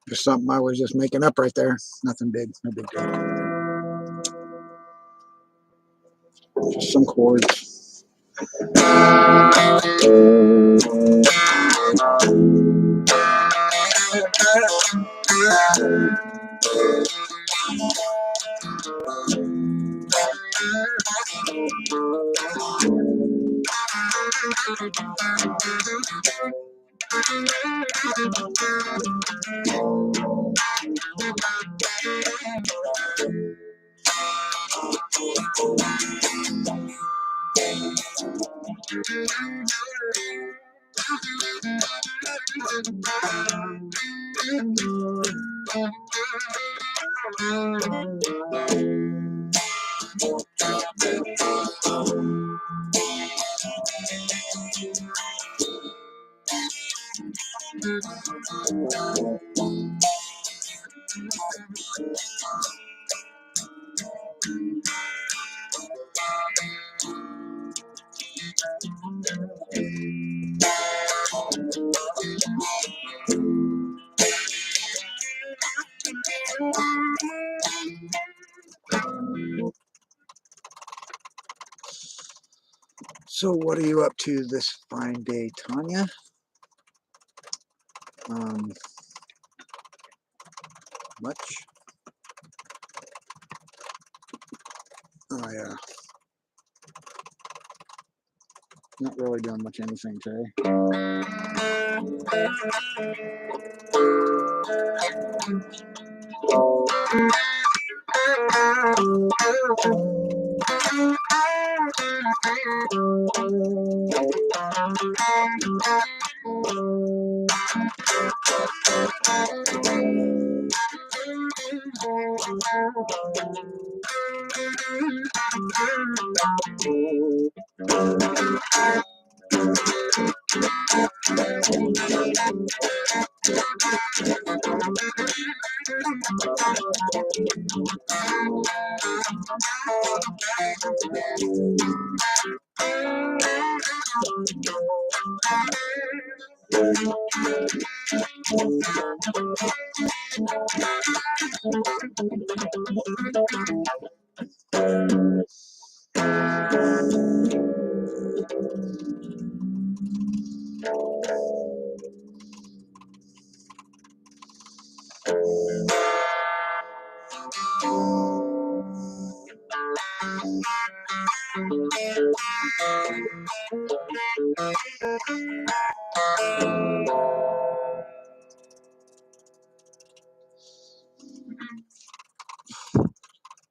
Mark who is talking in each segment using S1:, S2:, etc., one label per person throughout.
S1: Just something I was just making up right there. Nothing big, no big deal. Just some chords. So what are you up to this fine day, Tanya? Much? Oh yeah. Not really doing much anything today.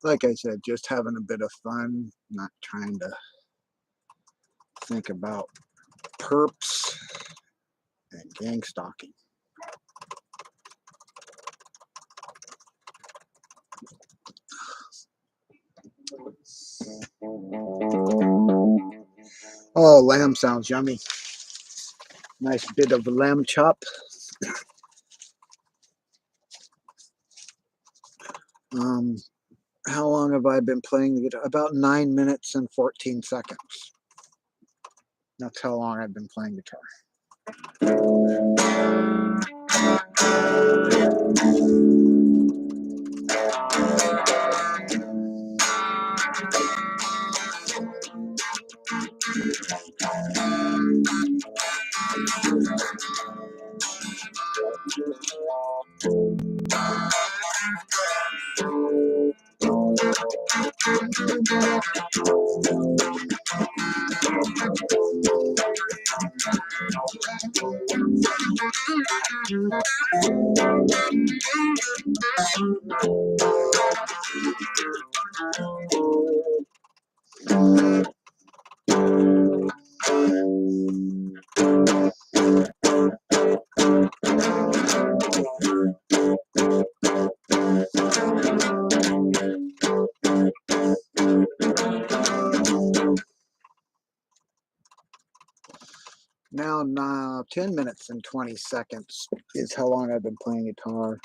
S1: Like I said, just having a bit of fun, not trying to think about perps and gang stalking. Oh, lamb sounds yummy. Nice bit of lamb chop. How long have I been playing the guitar? About 9 minutes and 14 seconds. That's how long I've been playing guitar. around 10 minutes and 20 seconds is how long I've been playing guitar.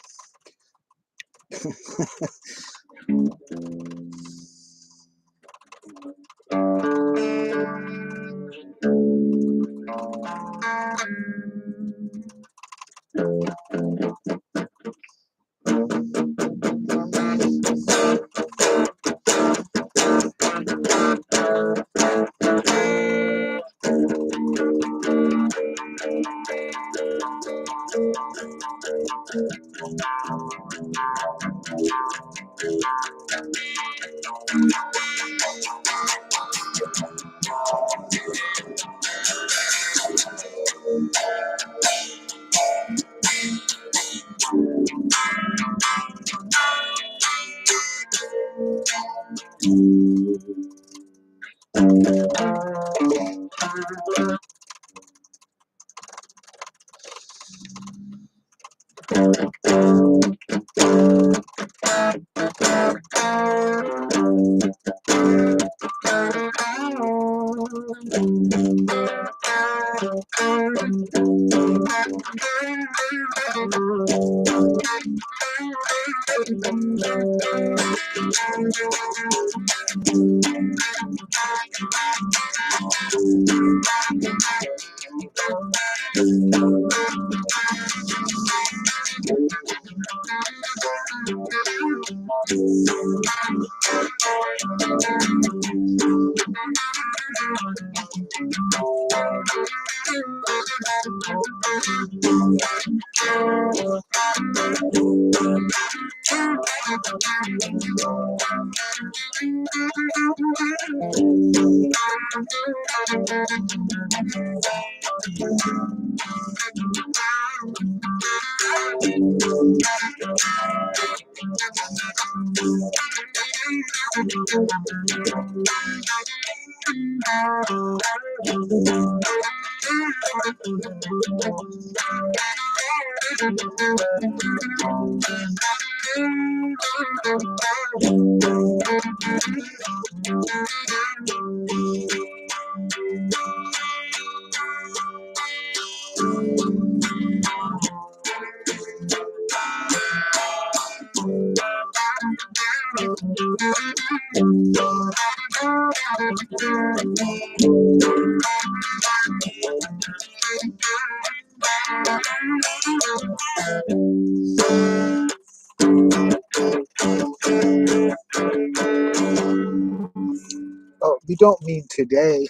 S1: Oh, you don't mean today.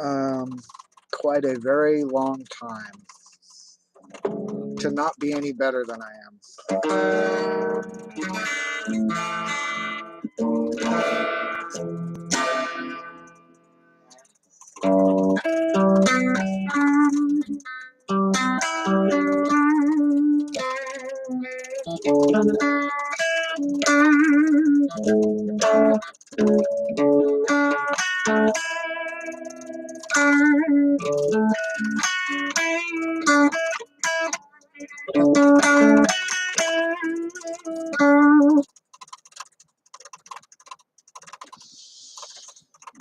S1: um, quite a very long time to not be any better than I am.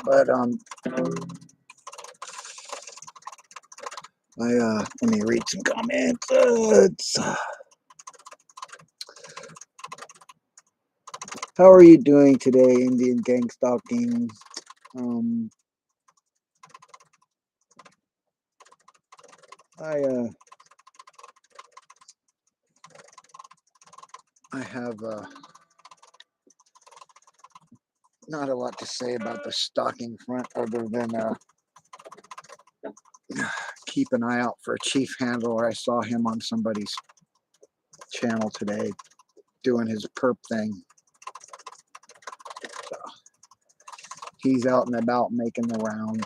S1: But let me read some comments. How are you doing today, Indian Gang Stalking? I have not a lot to say about the stalking front other than keep an eye out for Chief Handler. I saw him on somebody's channel today doing his perp thing. So he's out and about making the rounds.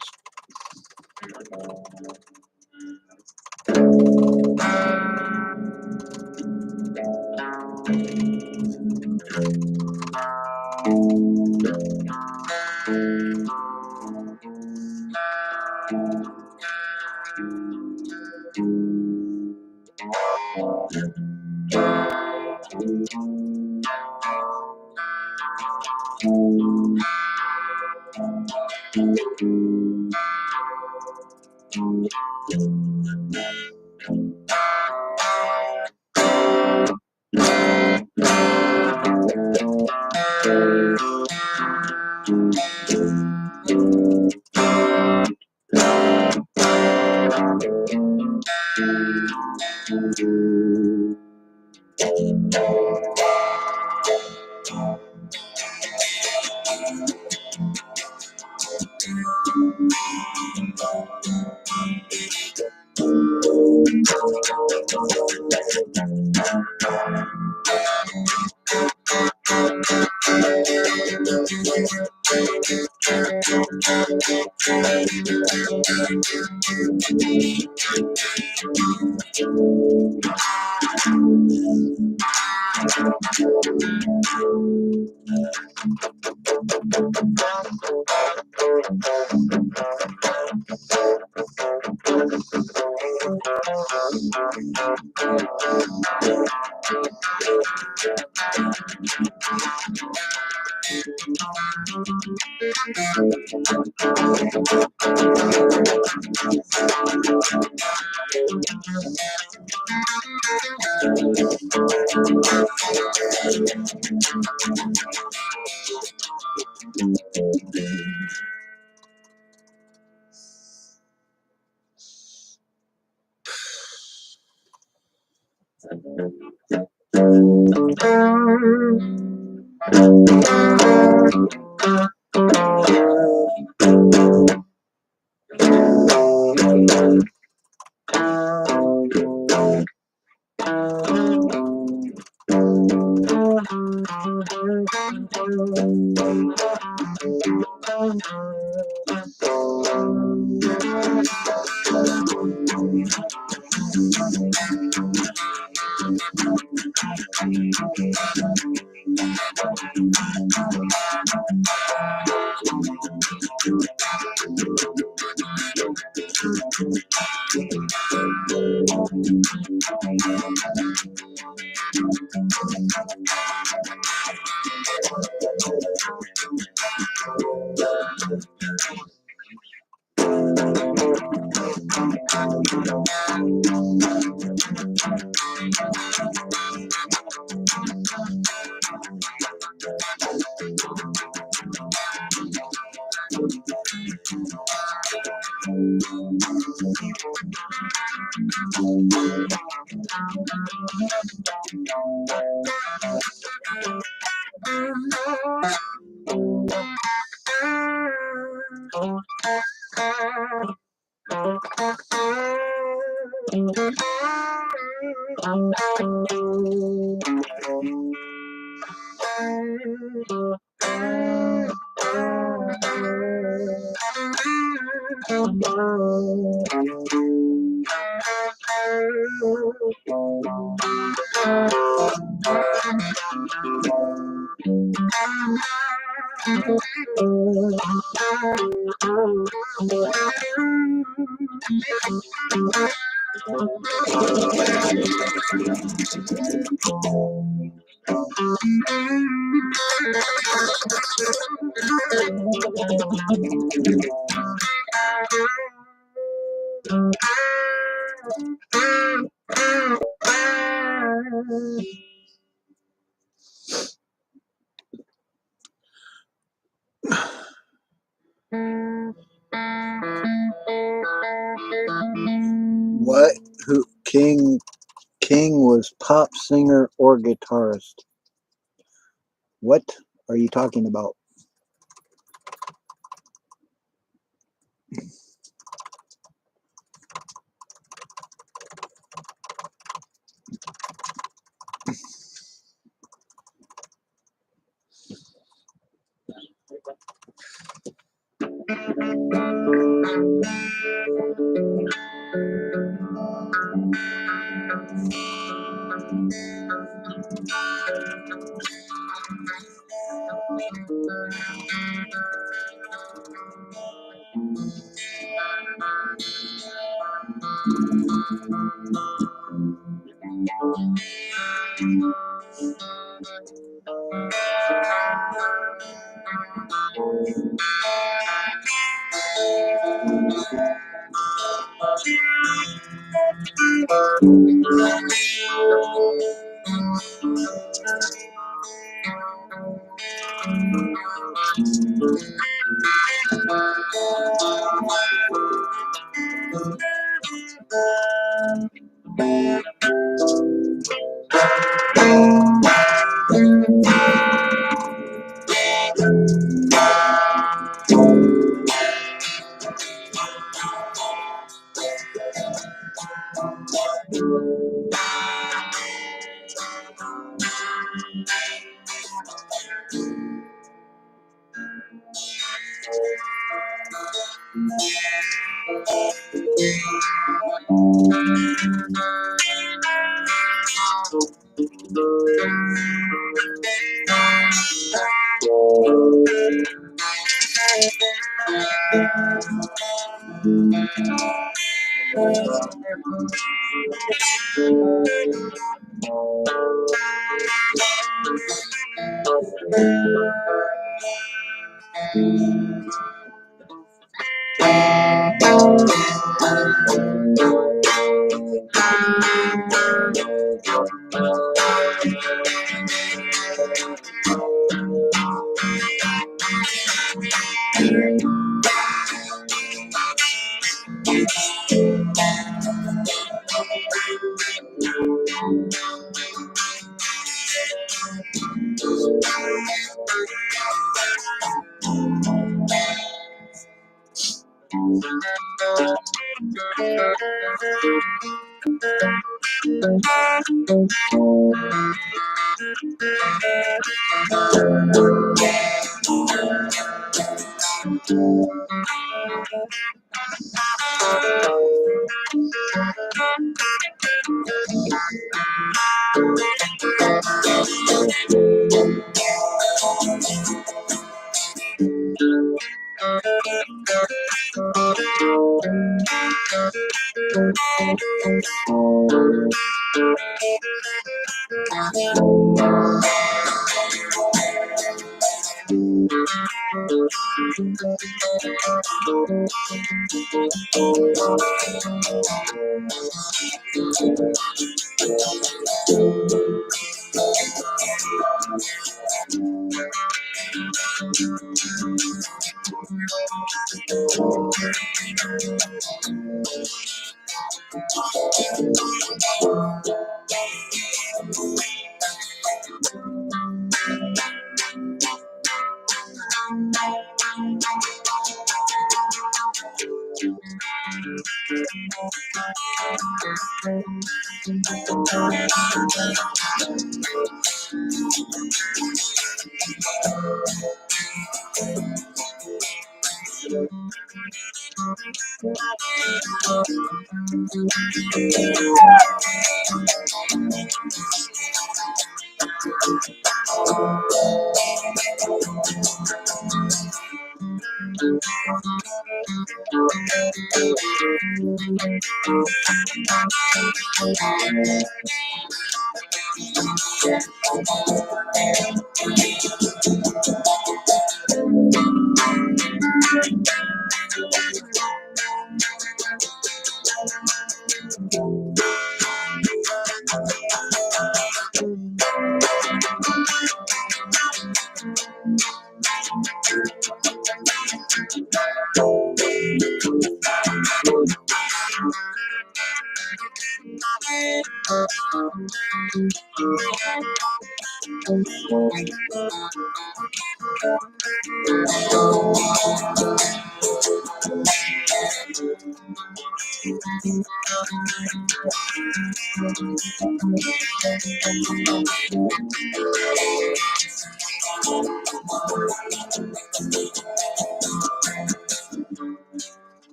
S1: What? Who? King was pop singer or guitarist. What are you talking about?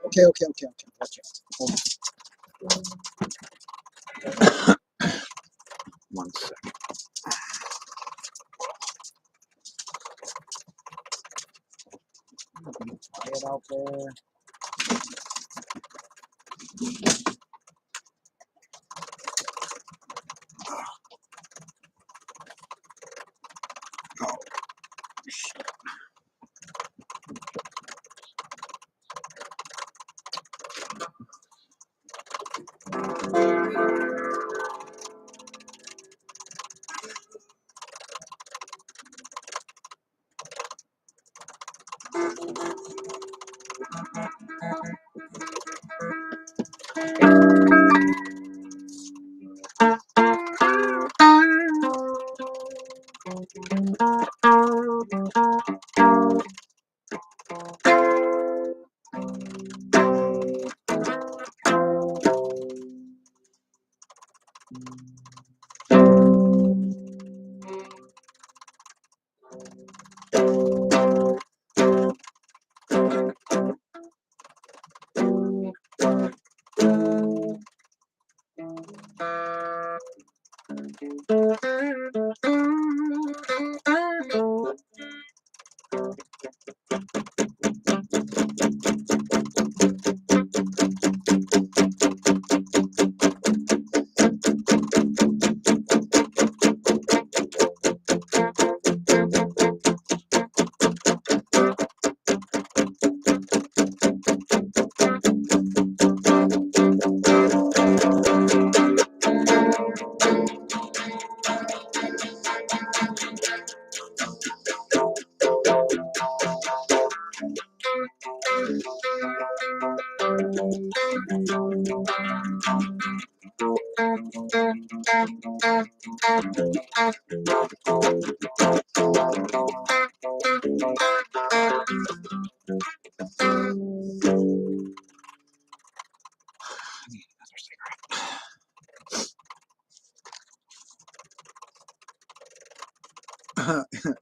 S1: Okay. Watch out. Hold on. 1 second. Quiet out there.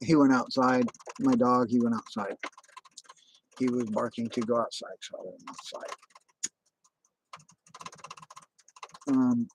S1: He went outside. My dog, he went outside. He was barking to go outside, so I went outside. Uh,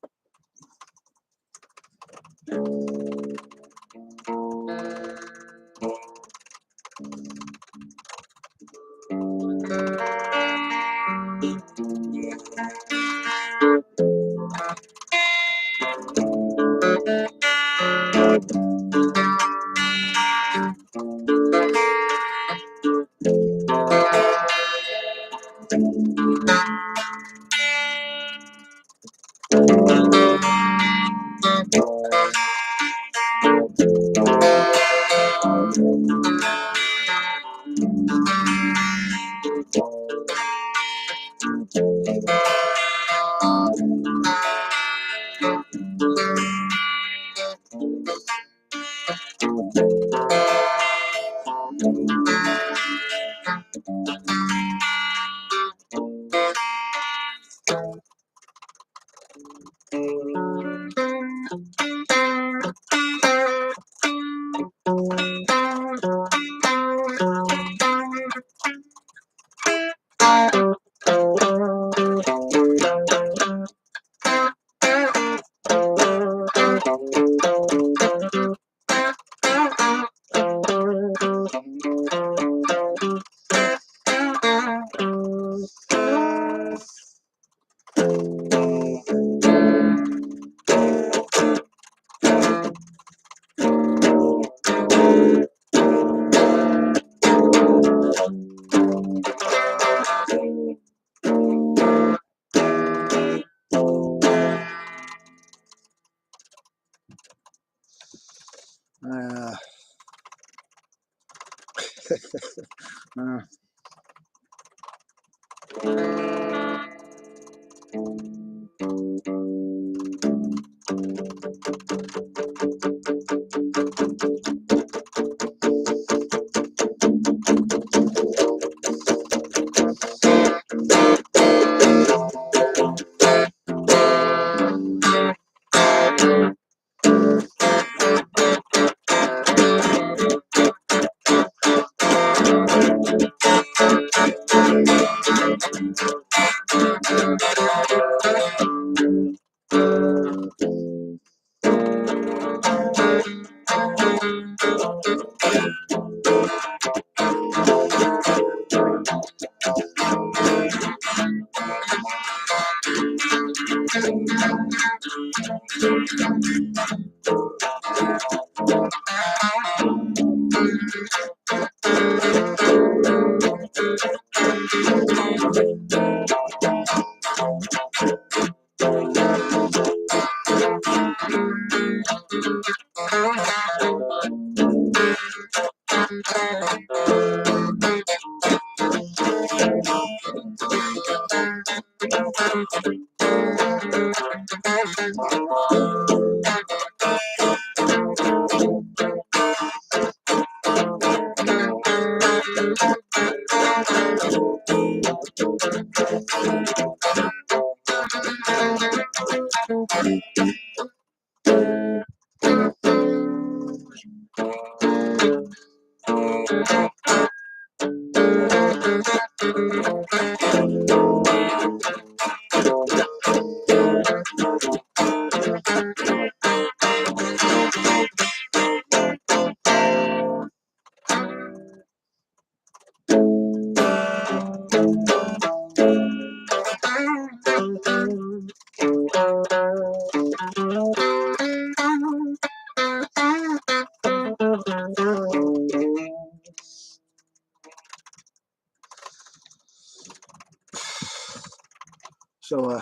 S1: So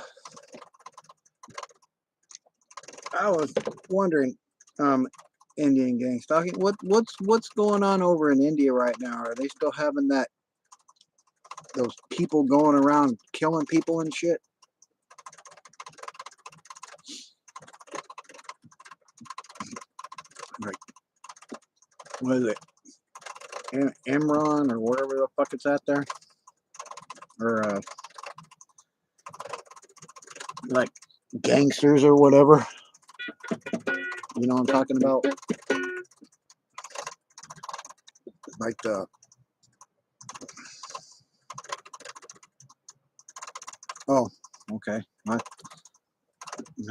S1: I was wondering, Indian gang stalking. What's going on over in India right now? Are they still having those people going around killing people and shit? Like, what is it? Imran or wherever the fuck it's at there? Or like gangsters or whatever. You know what I'm talking about? Like oh, okay. I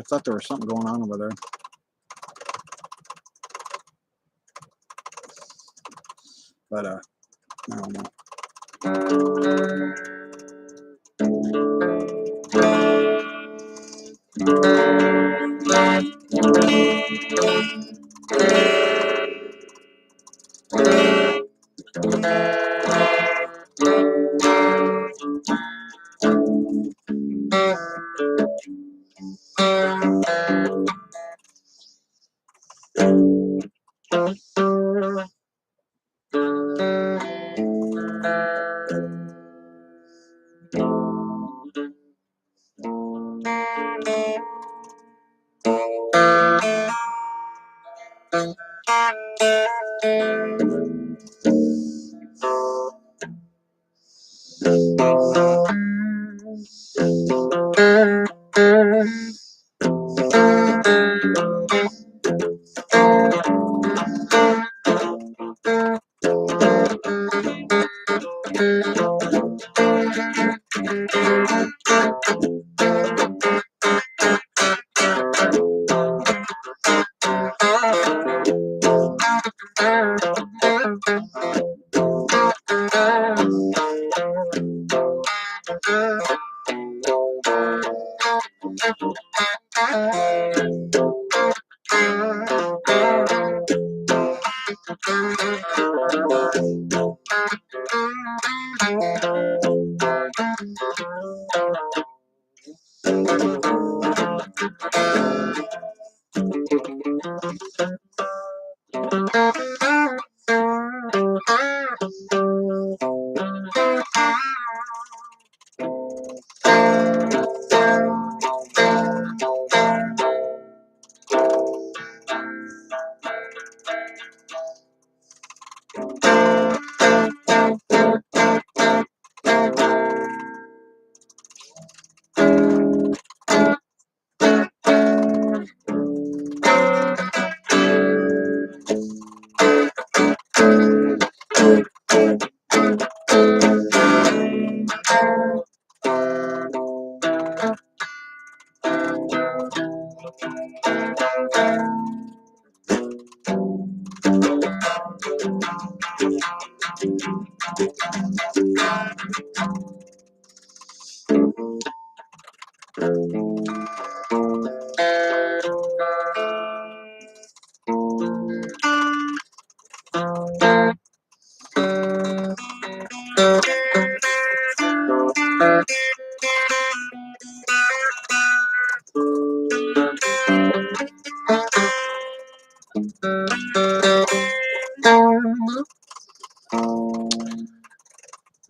S1: thought there was something going on over there. But I don't know.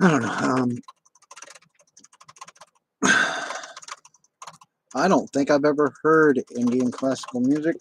S1: I don't know. I don't think I've ever heard Indian classical music.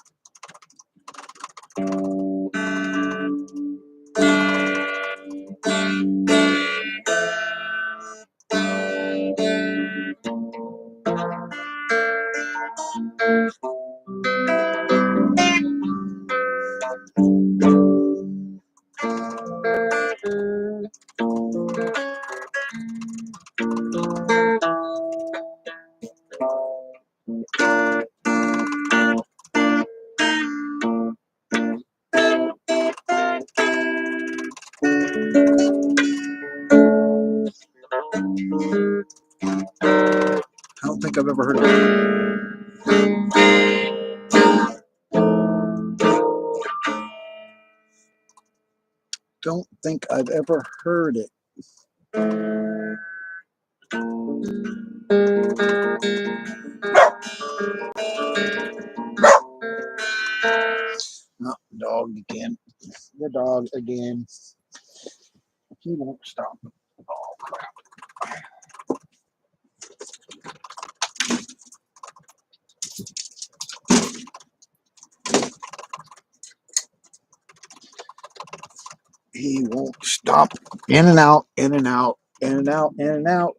S1: think I've ever heard of it. Don't think I've ever heard it. Oh, dog again. The dog again. He won't stop. Oh, crap. He won't stop. In and out, in and out, in and out, in and out.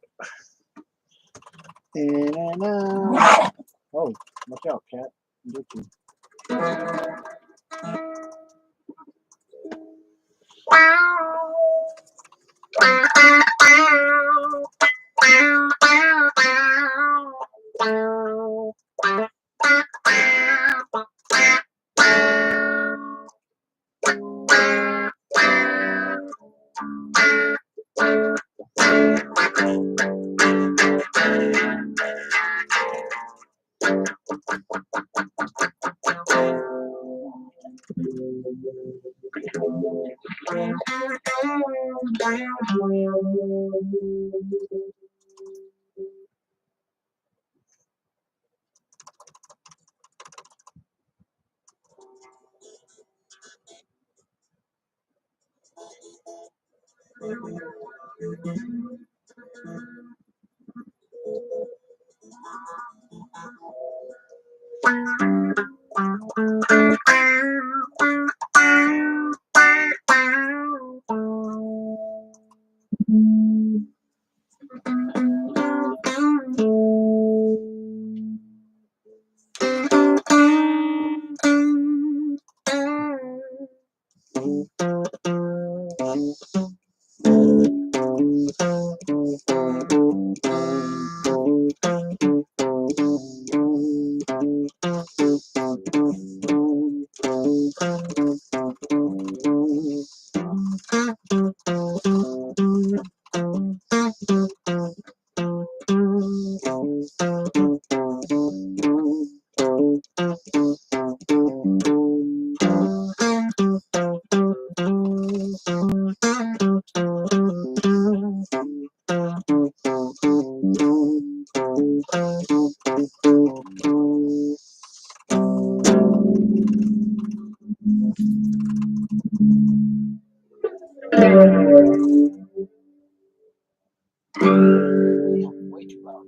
S1: In and out. Oh, watch out, cat. Get you. Way too loud.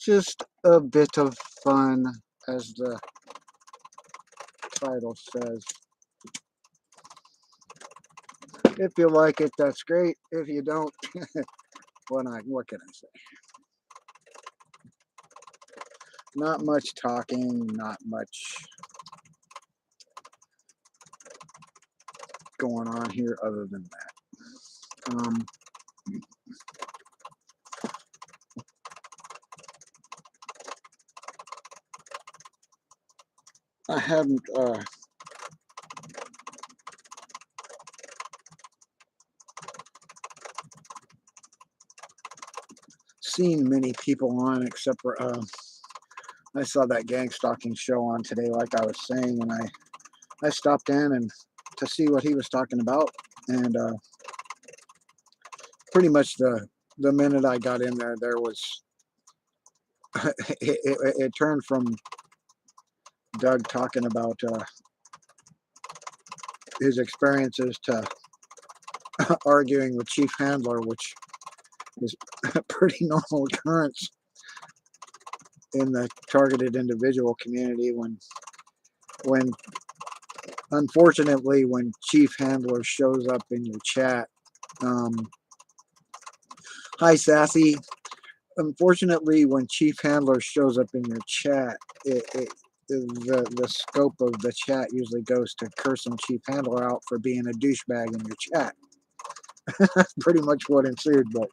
S1: Just a bit of fun, as the title says. If you like it, that's great. If you don't, what can I say? Not much talking, not much going on here other than that. I haven't seen many people on, except for I saw that gang stalking show on today, like I was saying, and I stopped in and to see what he was talking about, and pretty much the minute I got in there, there was it turned from Doug talking about his experiences to arguing with Chief Handler, which is a pretty normal occurrence in the targeted individual community when unfortunately when Chief Handler shows up in your chat. Hi Sassy. Unfortunately, when Chief Handler shows up in your chat, the scope of the chat usually goes to cursing Chief Handler out for being a douchebag in your chat. That's pretty much what ensued, but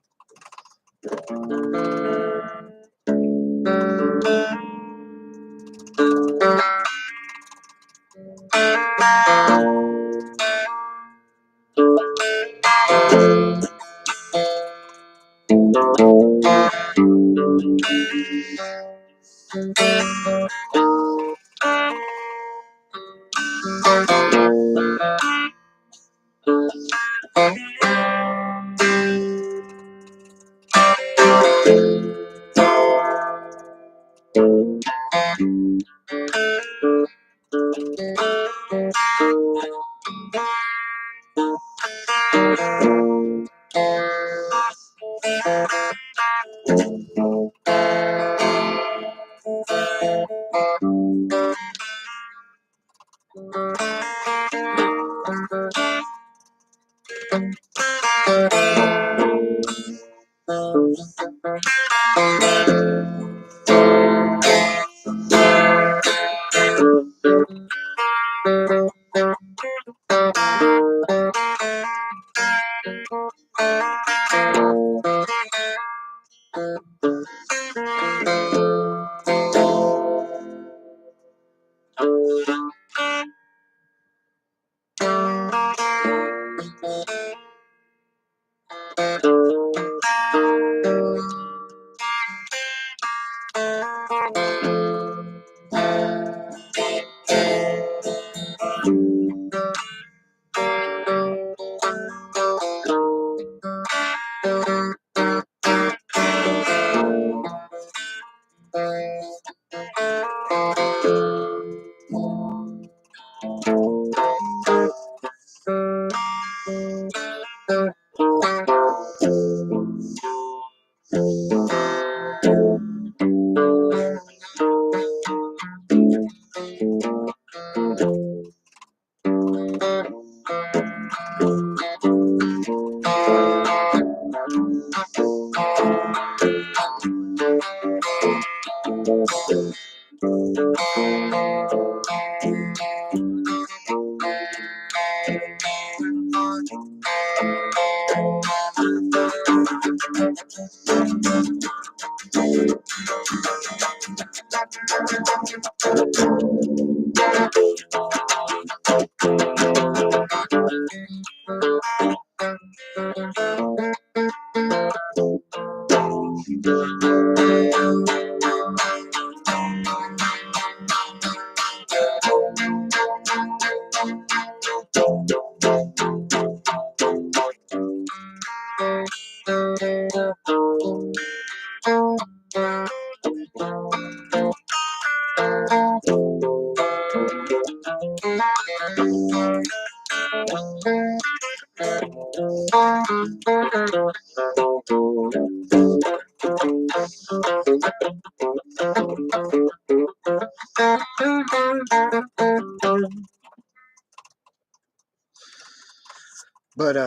S1: but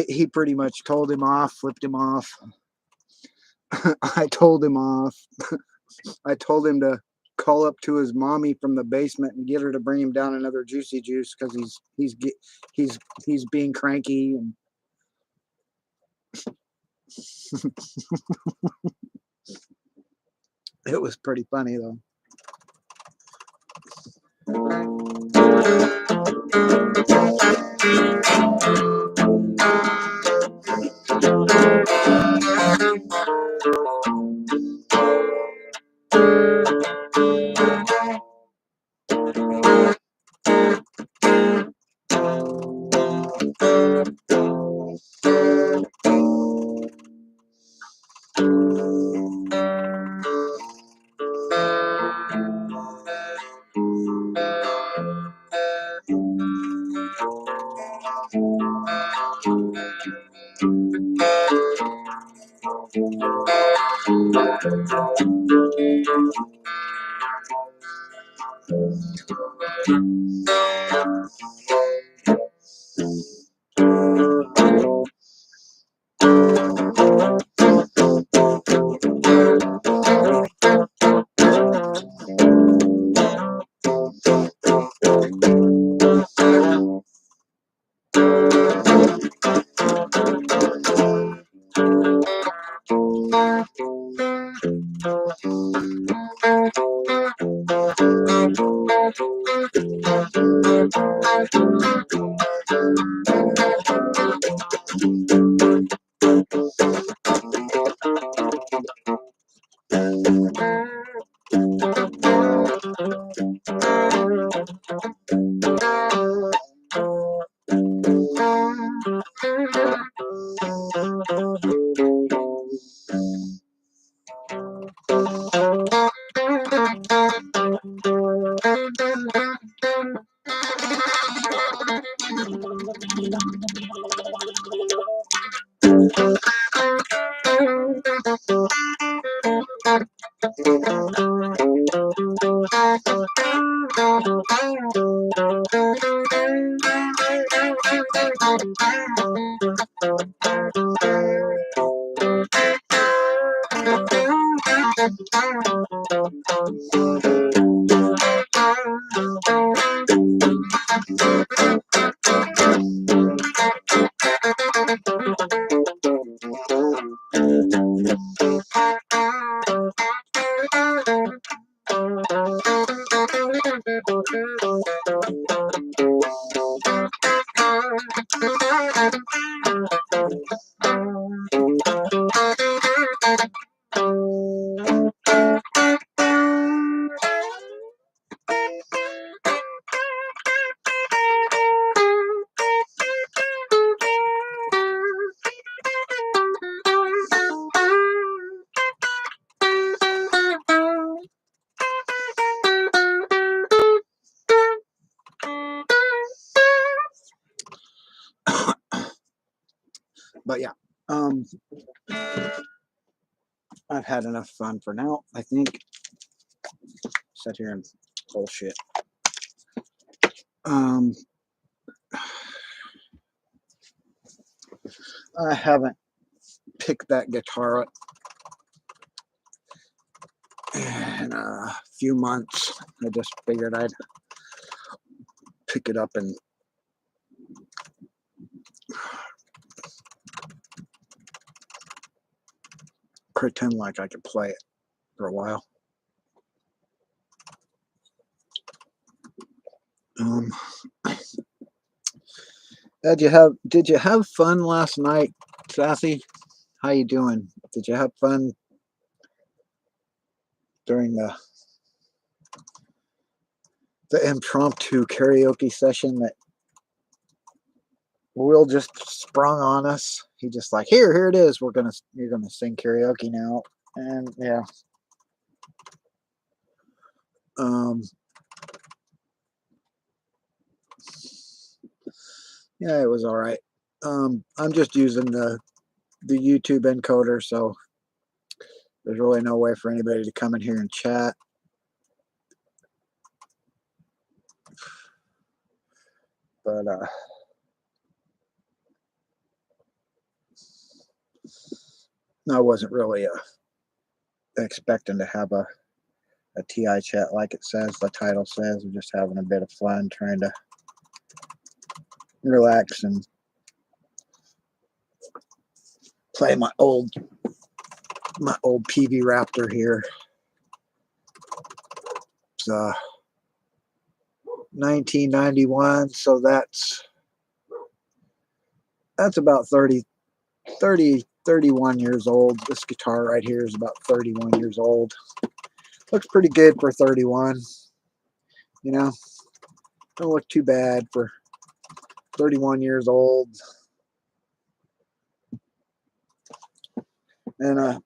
S1: he pretty much told him off, flipped him off. I told him off. I told him to call up to his mommy from the basement and get her to bring him down another juicy juice because he's being cranky. And it was pretty funny though. But yeah, I've had enough fun for now, I think. Sit here and bullshit. I haven't picked that guitar up in a few months. I just figured I'd pick it up and pretend like I could play it for a while. Did you have fun last night, Sassy? How you doing? Did you have fun during the impromptu karaoke session that Will just sprung on us? He just like, here it is. You're gonna sing karaoke now, and yeah. Yeah, it was all right. I'm just using the YouTube encoder, so there's really no way for anybody to come in here and chat. But I wasn't really expecting to have a TI chat like it says, the title says. We're just having a bit of fun, trying to relax and play my old PV Raptor here. It's 1991, so that's about 31 years old. This guitar right here is about 31 years old. Looks pretty good for 31. You know, don't look too bad for 31 years old. And a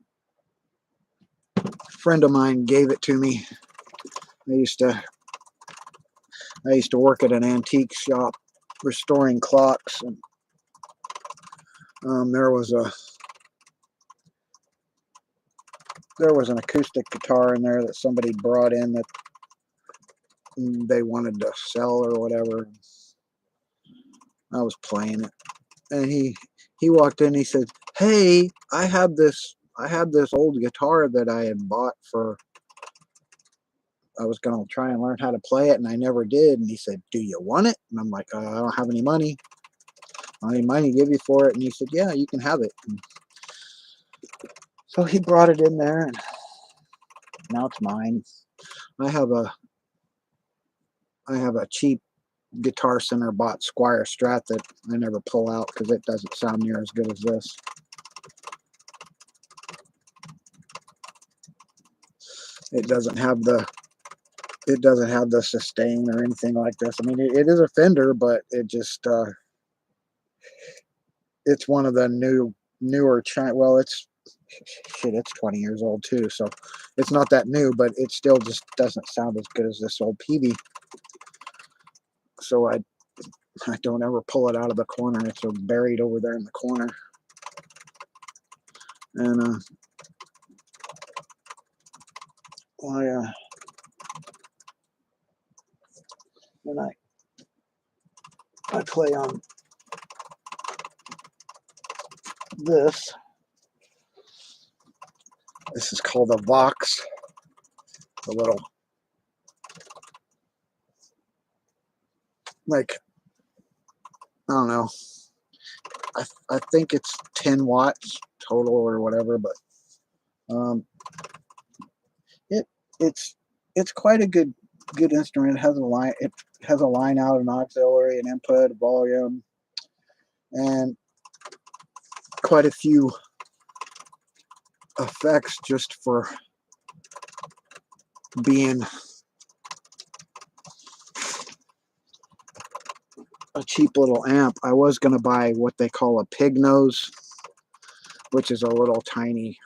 S1: friend of mine gave it to me. I used to work at an antique shop restoring clocks, and there was an acoustic guitar in there that somebody brought in that they wanted to sell or whatever. I was playing it, and he walked in. He said, "Hey, I have this old guitar that I had bought for I was going to try and learn how to play it, and I never did. And he said, "Do you want it?" And I'm like, "I don't have any money. I need money to give you for it." And he said, "Yeah, you can have it." And so he brought it in there, and now it's mine. I have a cheap Guitar Center bought Squire Strat that I never pull out because it doesn't sound near as good as this. It doesn't have the sustain or anything like this. I mean, it is a Fender, but it just it's one of the newer well, it's 20 years old too, so it's not that new, but it still just doesn't sound as good as this old Peavey. So I don't ever pull it out of the corner. It's buried over there in the corner. And when I play on this. This is called a Vox. A little, like, I don't know. I think it's 10 watts total or whatever, but it's quite a good instrument. It has a line out, an auxiliary, an input, a volume, and quite a few effects just for being a cheap little amp. I was going to buy what they call a pig nose, which is a little tiny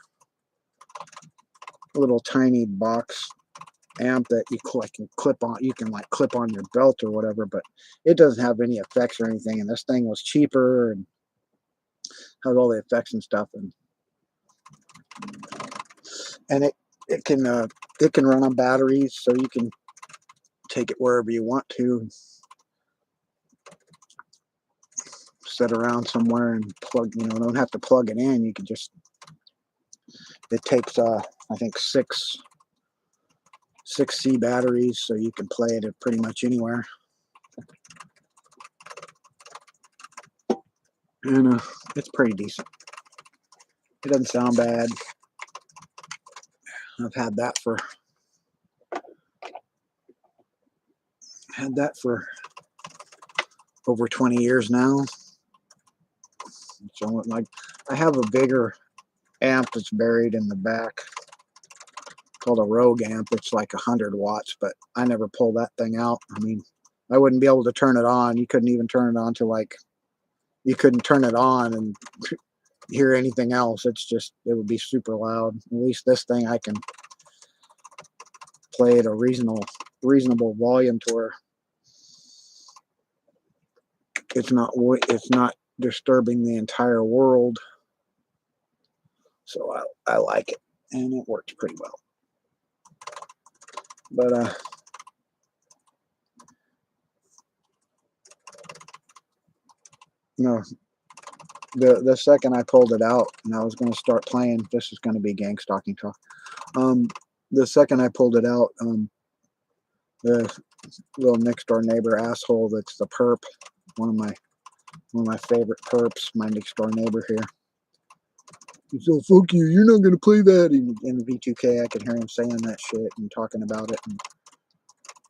S1: box amp that you can clip on. You can like clip on your belt or whatever, but it doesn't have any effects or anything. And this thing was cheaper and has all the effects and stuff, and it can run on batteries, so you can take it wherever you want to. Set around somewhere and plug. Don't have to plug it in. You can just. It takes I think six C batteries, so you can play it at pretty much anywhere. And it's pretty decent. It doesn't sound bad. I've had that for over 20 years now. So like, I have a bigger amp that's buried in the back called a Rogue amp. It's like 100 watts, but I never pull that thing out. I mean, I wouldn't be able to turn it on. You couldn't even turn it on to you couldn't turn it on and hear anything else. It's just, it would be super loud. At least this thing I can play at a reasonable volume to where it's not disturbing the entire world. So I like it, and it works pretty well. But no, the second I pulled it out and I was going to start playing, this is going to be gang stalking talk. The second I pulled it out, the little next door neighbor asshole that's the perp, one of my favorite perps, my next door neighbor here. He's so, "Fuck you, you're not gonna play that." In the V2K, I can hear him saying that shit and talking about it. And,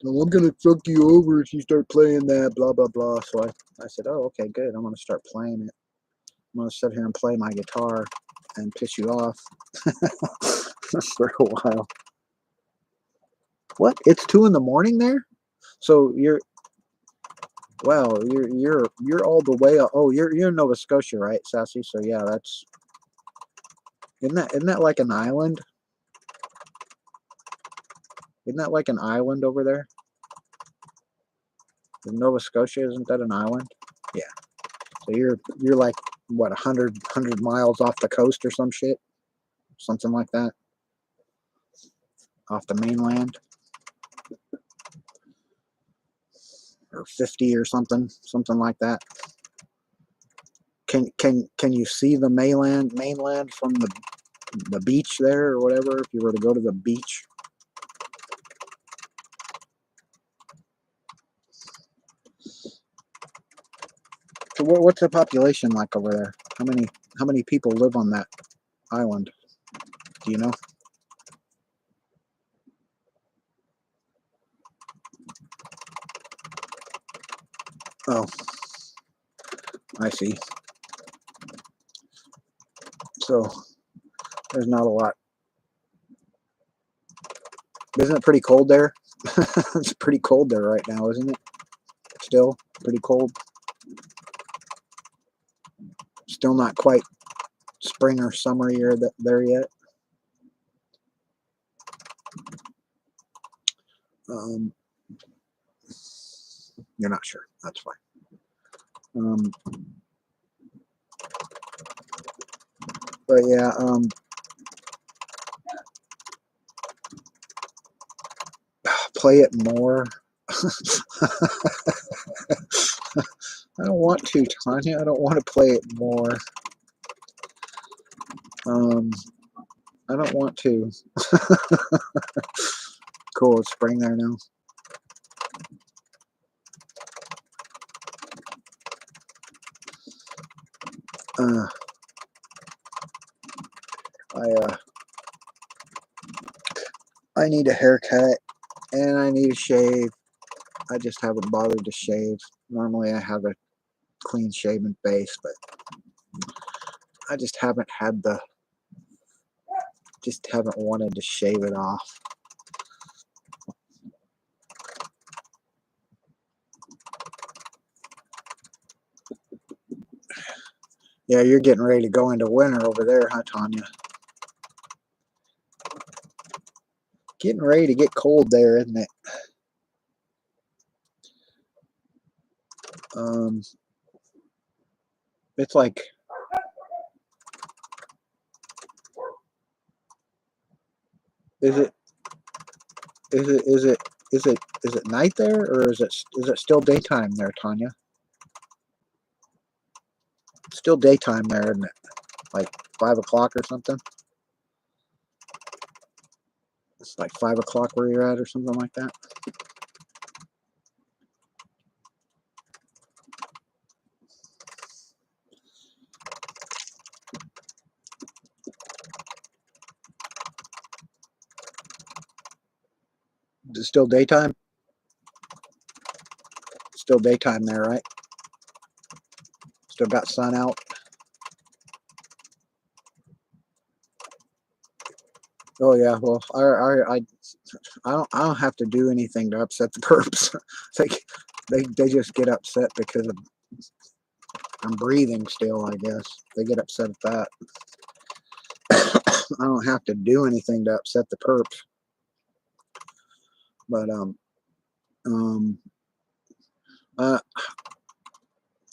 S1: "Well, I'm gonna fuck you over if you start playing that, blah blah blah." So I said, "Oh, okay, good. I'm gonna start playing it. I'm gonna sit here and play my guitar and piss you off for a while." What? It's 2 in the morning there? So you're all the way up. Oh, you're in Nova Scotia, right, Sassy? So yeah, that's isn't that like an island? Isn't that like an island over there? In Nova Scotia, isn't that an island? Yeah. So you're like what, 100 miles off the coast or some shit, something like that, off the mainland, or 50 or something like that. Can you see the mainland from the beach there or whatever? If you were to go to the beach, what's the population like over there? How many people live on that island? Do you know? Oh, I see. So there's not a lot. Isn't it pretty cold there? It's pretty cold there right now, isn't it? Still pretty cold. Still not quite spring or summer year there yet. You're not sure. That's fine. But yeah, play it more. I don't want to, Tanya. I don't want to play it more. I don't want to. Cool, it's spring there now. I need a haircut and I need a shave. I just haven't bothered to shave. Normally I have a clean shaven face, but I just haven't had the, just haven't wanted to shave it off. Yeah, you're getting ready to go into winter over there, huh, Tanya? Getting ready to get cold there, isn't it? It's like, is it night there, or is it still daytime there, Tanya? It's still daytime there, isn't it? Like 5 o'clock or something? It's like 5 o'clock where you're at or something like that. Is it still daytime? Still daytime there, right? Still got sun out. Oh yeah, well I don't have to do anything to upset the perps. they just get upset because of, I'm breathing still, I guess. They get upset at that. I don't have to do anything to upset the perps. But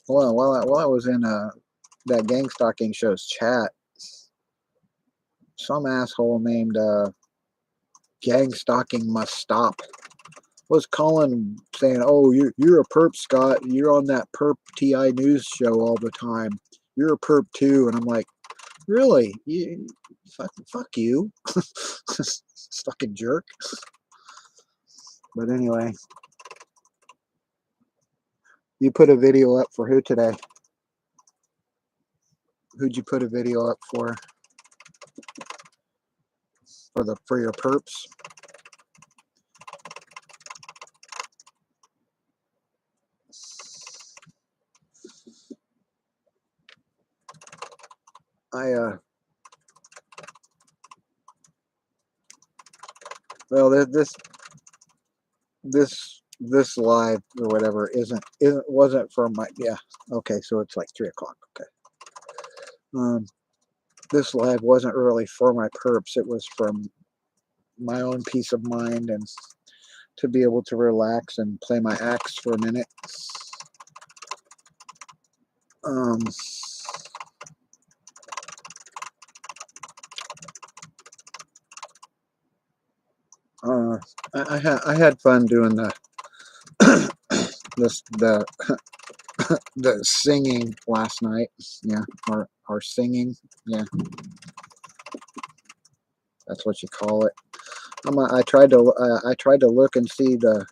S1: well, while I was in that Gang Stalking Show's chat, some asshole named Gang Stalking Must Stop was calling, saying, "Oh, you're a perp, Scott. You're on that perp TI news show all the time. You're a perp too." And I'm like, really? Fuck you, fucking jerk. But anyway, you put a video up for who today? Who'd you put a video up for? For your perps? Well, this live or whatever wasn't for my, yeah, okay, so it's like 3 o'clock. Okay. This live wasn't really for my perps. It was from my own peace of mind and to be able to relax and play my axe for a minute. I had fun doing the the singing last night. Yeah, or singing. Yeah, that's what you call it. I tried to look and see the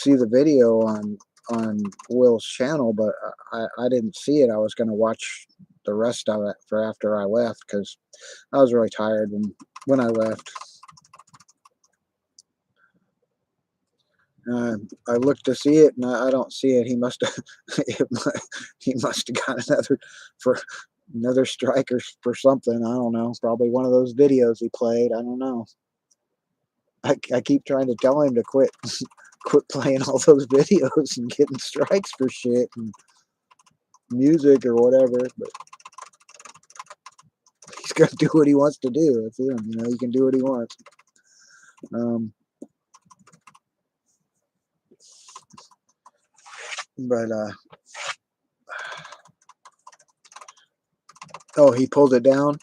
S1: video on Will's channel, but I didn't see it. I was going to watch the rest of it for after I left because I was really tired when I left. I looked to see it, and I don't see it. He must have he must have got another strike for something. I don't know. Probably one of those videos he played. I don't know. I keep trying to tell him to quit playing all those videos and getting strikes for shit and music or whatever, but he's gonna do what he wants to do. It's him, he can do what he wants. But oh, he pulled it down.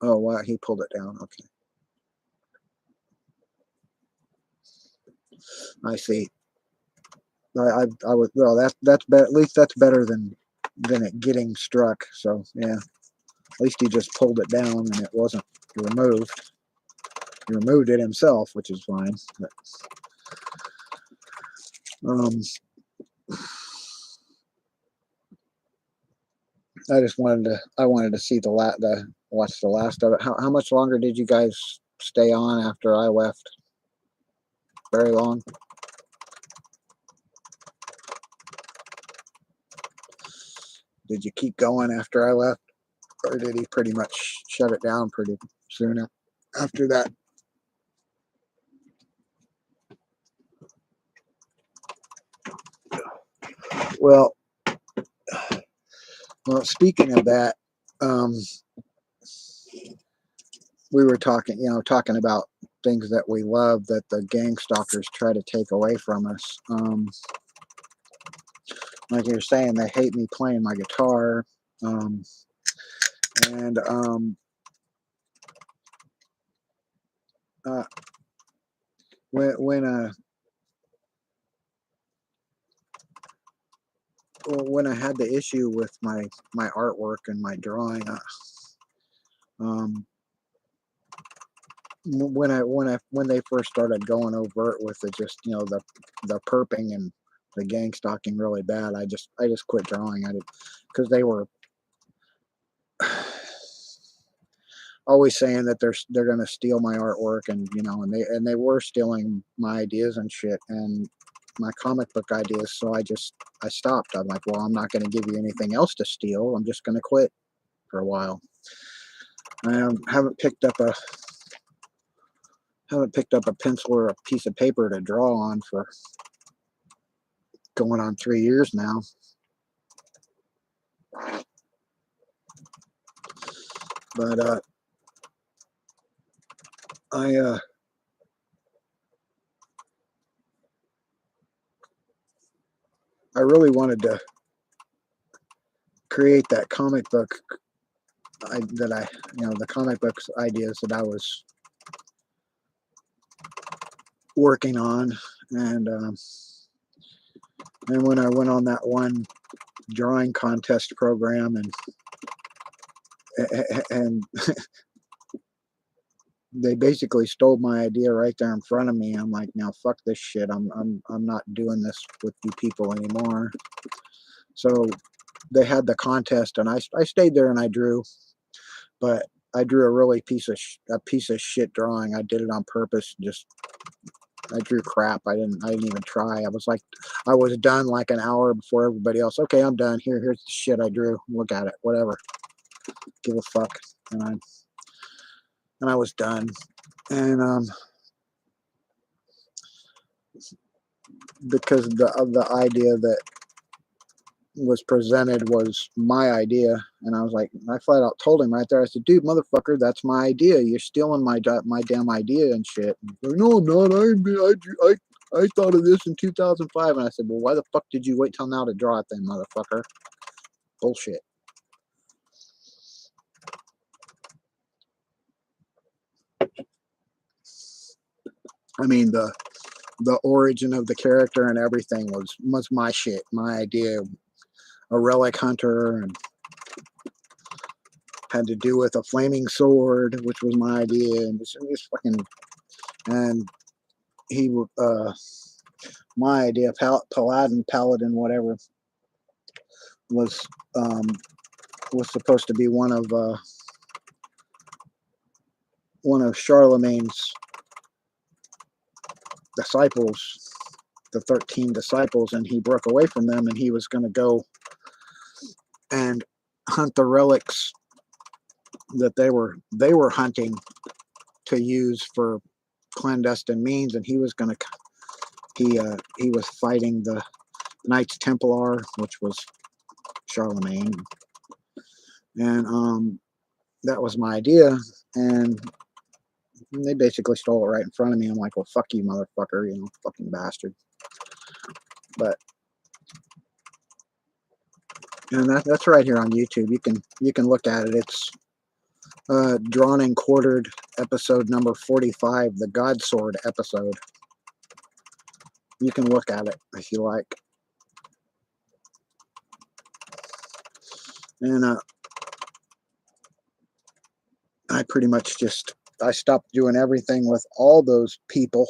S1: Oh wow, he pulled it down. Okay, I see. I was, well, that's better. At least that's better than it getting struck. So yeah, at least he just pulled it down and it wasn't removed. He removed it himself, which is fine. But, I just wanted to see watch the last of it. How much longer did you guys stay on after I left? Very long. Did you keep going after I left, or did he pretty much shut it down pretty soon after that? Well, speaking of that, we were talking about things that we love that the gang stalkers try to take away from us. Like you're saying, they hate me playing my guitar, and when I had the issue with my artwork and my drawing, when they first started going overt with it, just the perping and the gang stalking really bad, I just quit drawing. I did, because they were always saying that they're going to steal my artwork, and they were stealing my ideas and shit and my comic book ideas. So I stopped. I'm like, well, I'm not going to give you anything else to steal. I'm just going to quit for a while. I haven't picked up a pencil or a piece of paper to draw on for going on 3 years now. But I really wanted to create that comic book the comic books ideas that I was working on, and when I went on that one drawing contest program and they basically stole my idea right there in front of me. I'm like, now fuck this shit. I'm not doing this with you people anymore. So they had the contest, and I stayed there and I drew, but I drew a really piece of shit drawing. I did it on purpose. I drew crap. I didn't even try. I was done like an hour before everybody else. Okay, I'm done. Here's the shit I drew. Look at it. Whatever. Give a fuck. And I was done. And because the idea that was presented was my idea, and I was like, I flat out told him right there. I said, dude, motherfucker, that's my idea. You're stealing my damn idea and shit. And like, no, I'm not. I thought of this in 2005. And I said, well, why the fuck did you wait till now to draw it then, motherfucker? Bullshit. I mean, the origin of the character and everything was my shit, my idea. A relic hunter, and had to do with a flaming sword, which was my idea, and it was fucking. And he my idea. Paladin, whatever, was supposed to be one of Charlemagne's disciples, the 13 disciples, and he broke away from them, and he was going to go and hunt the relics that they were hunting to use for clandestine means, and he was fighting the Knights Templar, which was Charlemagne, and that was my idea, and they basically stole it right in front of me. I'm like, well, fuck you, motherfucker, fucking bastard. But and that's right here on YouTube. You can look at it. It's Drawn and Quartered, episode number 45, the God Sword episode. You can look at it if you like. And I pretty much I stopped doing everything with all those people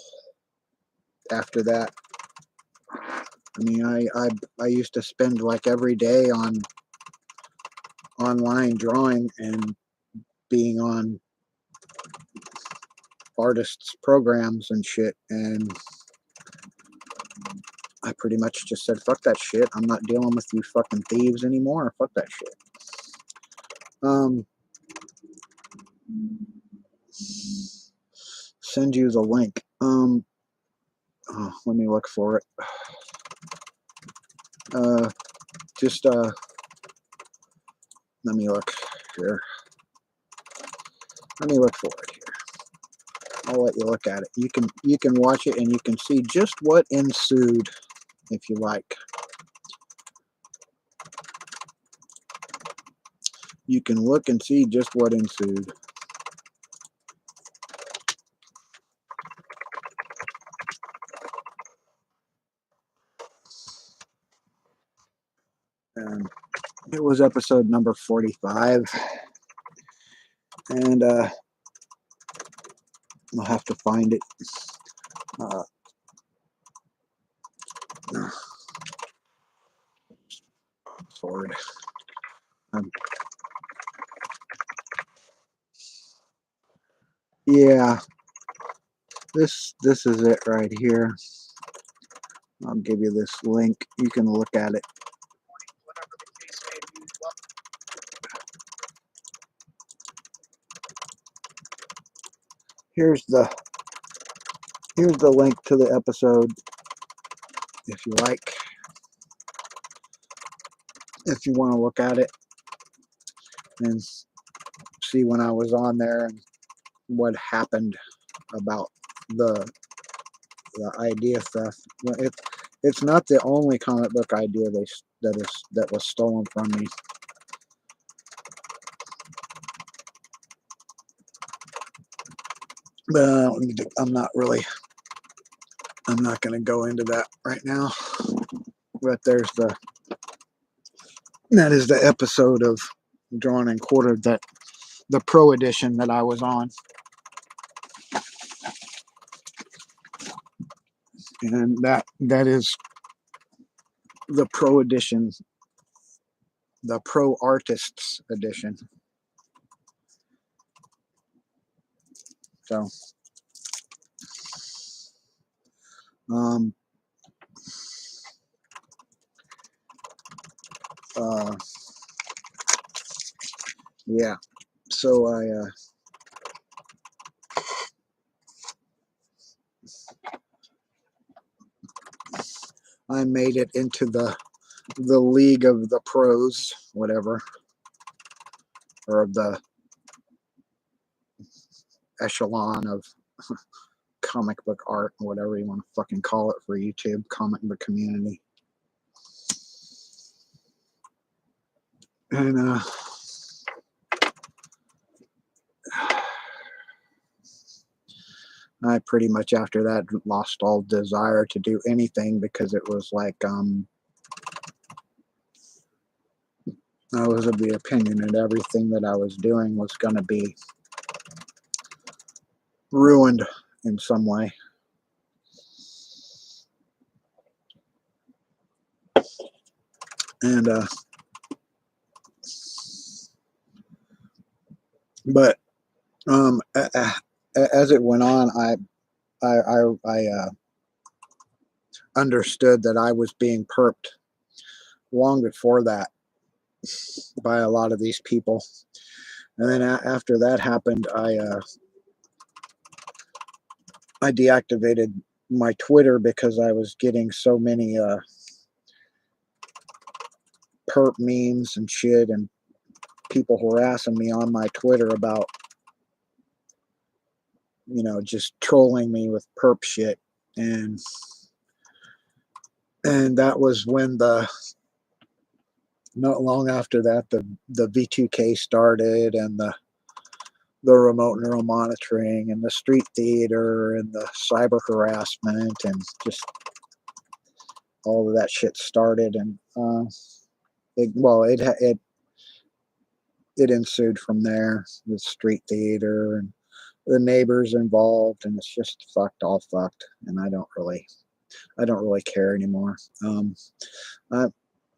S1: after that. I mean, I used to spend like every day on online drawing and being on artists' programs and shit, and I pretty much just said, fuck that shit. I'm not dealing with you fucking thieves anymore. Fuck that shit. Send you the link. Let me look for it. Let me look here. Let me look for it here. I'll let you look at it. You can watch it and you can see just what ensued if you like. You can look and see just what ensued. It was episode number 45. And I'll have to find it. Sword. Yeah, this is it right here. I'll give you this link. You can look at it. Here's the link to the episode, if you like. If you want to look at it and see when I was on there and what happened about the idea theft. It's not the only comic book idea that was stolen from me. But I'm not going to go into that right now. But that is the episode of Drawn and Quartered, that the Pro Edition that I was on. And that is the Pro Edition, the Pro Artists Edition. So, yeah. So I made it into the League of the Pros, whatever, or the echelon of comic book art, whatever you want to fucking call it for YouTube, comic book community. And I pretty much after that lost all desire to do anything, because it was like I was of the opinion that everything that I was doing was going to be ruined in some way. And but as it went on, I understood that I was being perped long before that by a lot of these people. And then after that happened, I deactivated my Twitter because I was getting so many perp memes and shit, and people harassing me on my Twitter about, just trolling me with perp shit. And that was when not long after that, the V2K started, and the remote neural monitoring, and the street theater, and the cyber harassment, and just all of that shit started. And it ensued from there, the street theater and the neighbors involved, and it's just all fucked. And I don't really care anymore. I,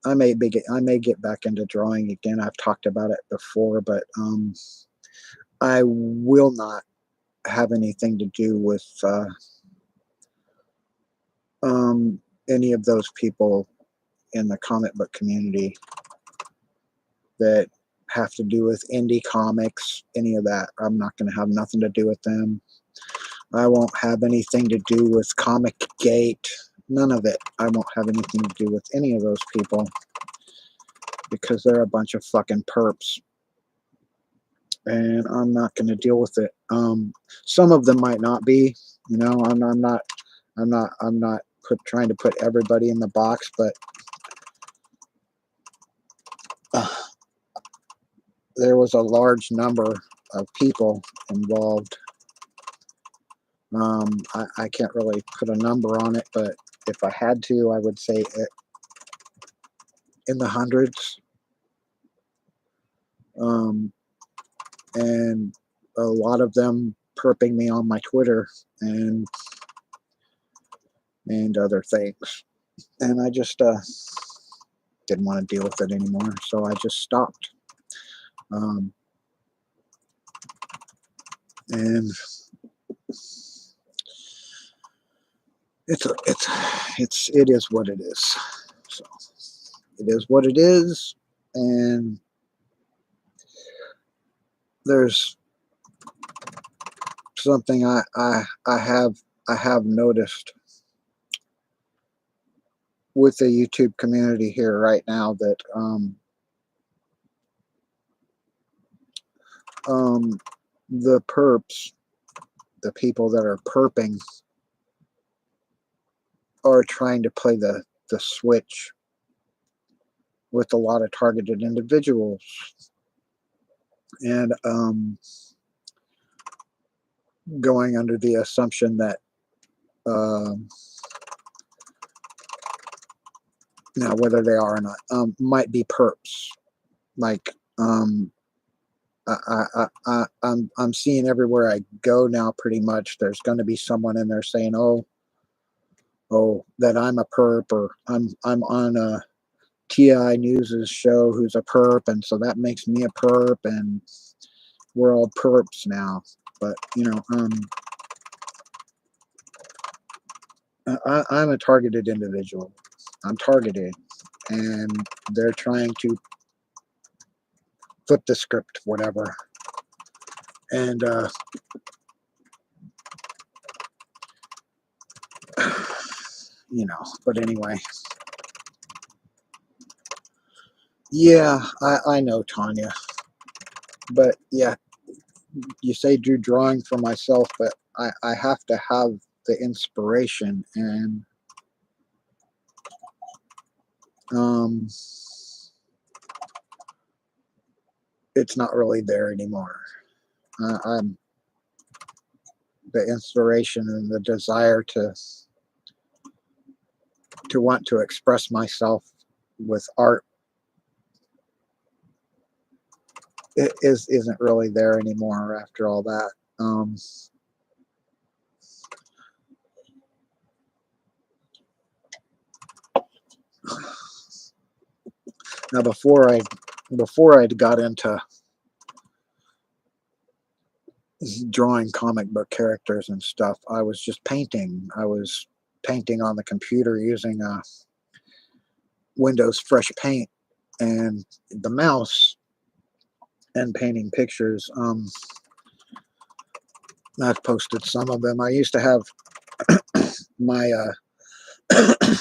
S1: I may get back into drawing again. I've talked about it before, but I will not have anything to do with any of those people in the comic book community that have to do with indie comics, any of that. I'm not going to have nothing to do with them. I won't have anything to do with Comic Gate. None of it. I won't have anything to do with any of those people because they're a bunch of fucking perps. And I'm not going to deal with it. Some of them might not be, I'm not trying to put everybody in the box, but there was a large number of people involved. I can't really put a number on it, but if I had to, I would say it in the hundreds. And a lot of them perping me on my Twitter and other things. And I just didn't want to deal with it anymore, so I just stopped. And it is what it is. So it is what it is, and there's something I have noticed with the YouTube community here right now, that the perps, the people that are perping, are trying to play the switch with a lot of targeted individuals. And going under the assumption that now, whether they are or not, might be perps. Like I'm seeing everywhere I go now, pretty much there's going to be someone in there saying, oh, that I'm a perp, or I'm on a TI News's show who's a perp, and so that makes me a perp, and we're all perps now. But I'm a targeted individual. I'm targeted, and they're trying to flip the script, whatever. And but anyway, yeah, I know, Tanya, but yeah, you say do drawing for myself, but I have to have the inspiration, and it's not really there anymore. I'm the inspiration and the desire to want to express myself with art, it isn't really there anymore after all that. Now, before I got into drawing comic book characters and stuff, I was just painting. I was painting on the computer using Windows Fresh Paint and the mouse, and painting pictures. I've posted some of them. I used to have my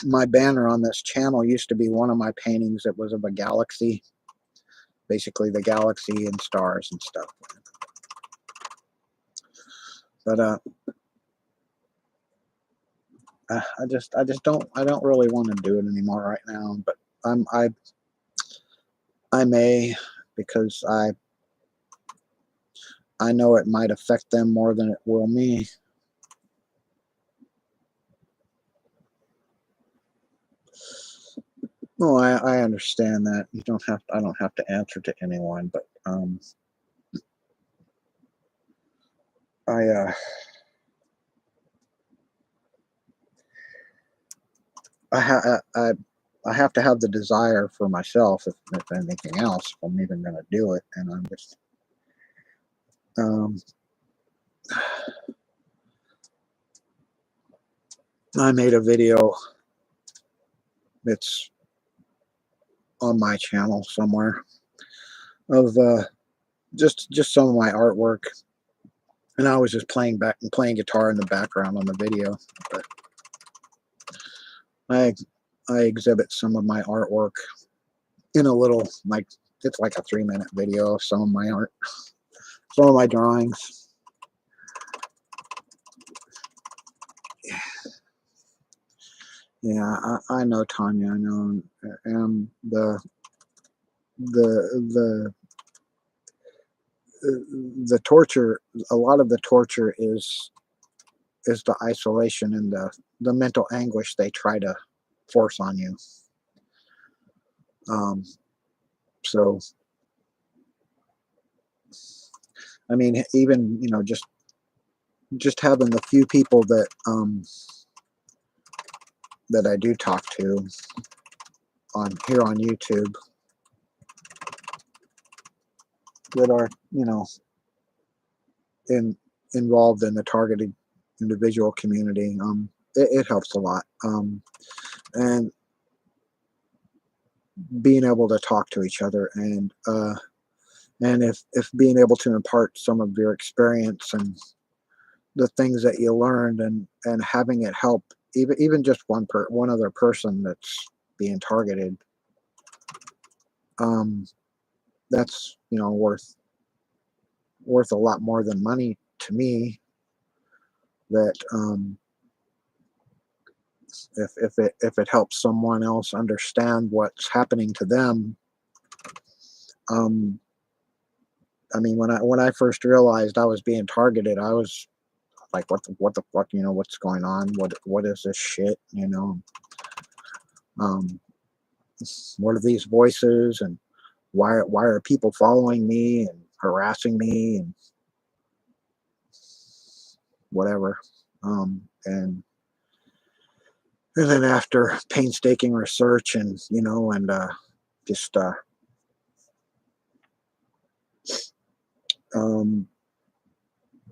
S1: my banner on this channel used to be one of my paintings. It was of a galaxy, basically the galaxy and stars and stuff. But I don't really want to do it anymore right now. But I may, because I know it might affect them more than it will me. No, I understand that. You don't have I don't have to answer to anyone, but I I have to have the desire for myself, if anything else, if I'm even going to do it. And I'm just I made a video that's on my channel somewhere of just some of my artwork, and I was just playing guitar in the background on the video. But I exhibit some of my artwork in a little, like, it's like a 3-minute video of some of my art, some of my drawings. Yeah, I know, Tanya. I know, and the the torture. A lot of the torture is the isolation and the mental anguish they try to force on you. So, I mean, even, just having the few people that that I do talk to on YouTube that are, involved in the targeted individual community, it helps a lot. And being able to talk to each other, and if being able to impart some of your experience and the things that you learned, and having it help even just one other person that's being targeted, that's, worth a lot more than money to me. That if it helps someone else understand what's happening to them. I mean, when I first realized I was being targeted, I was like, what the fuck, what's going on? What is this shit? Um, what are these voices, and why are people following me and harassing me and whatever? And then after painstaking research, and just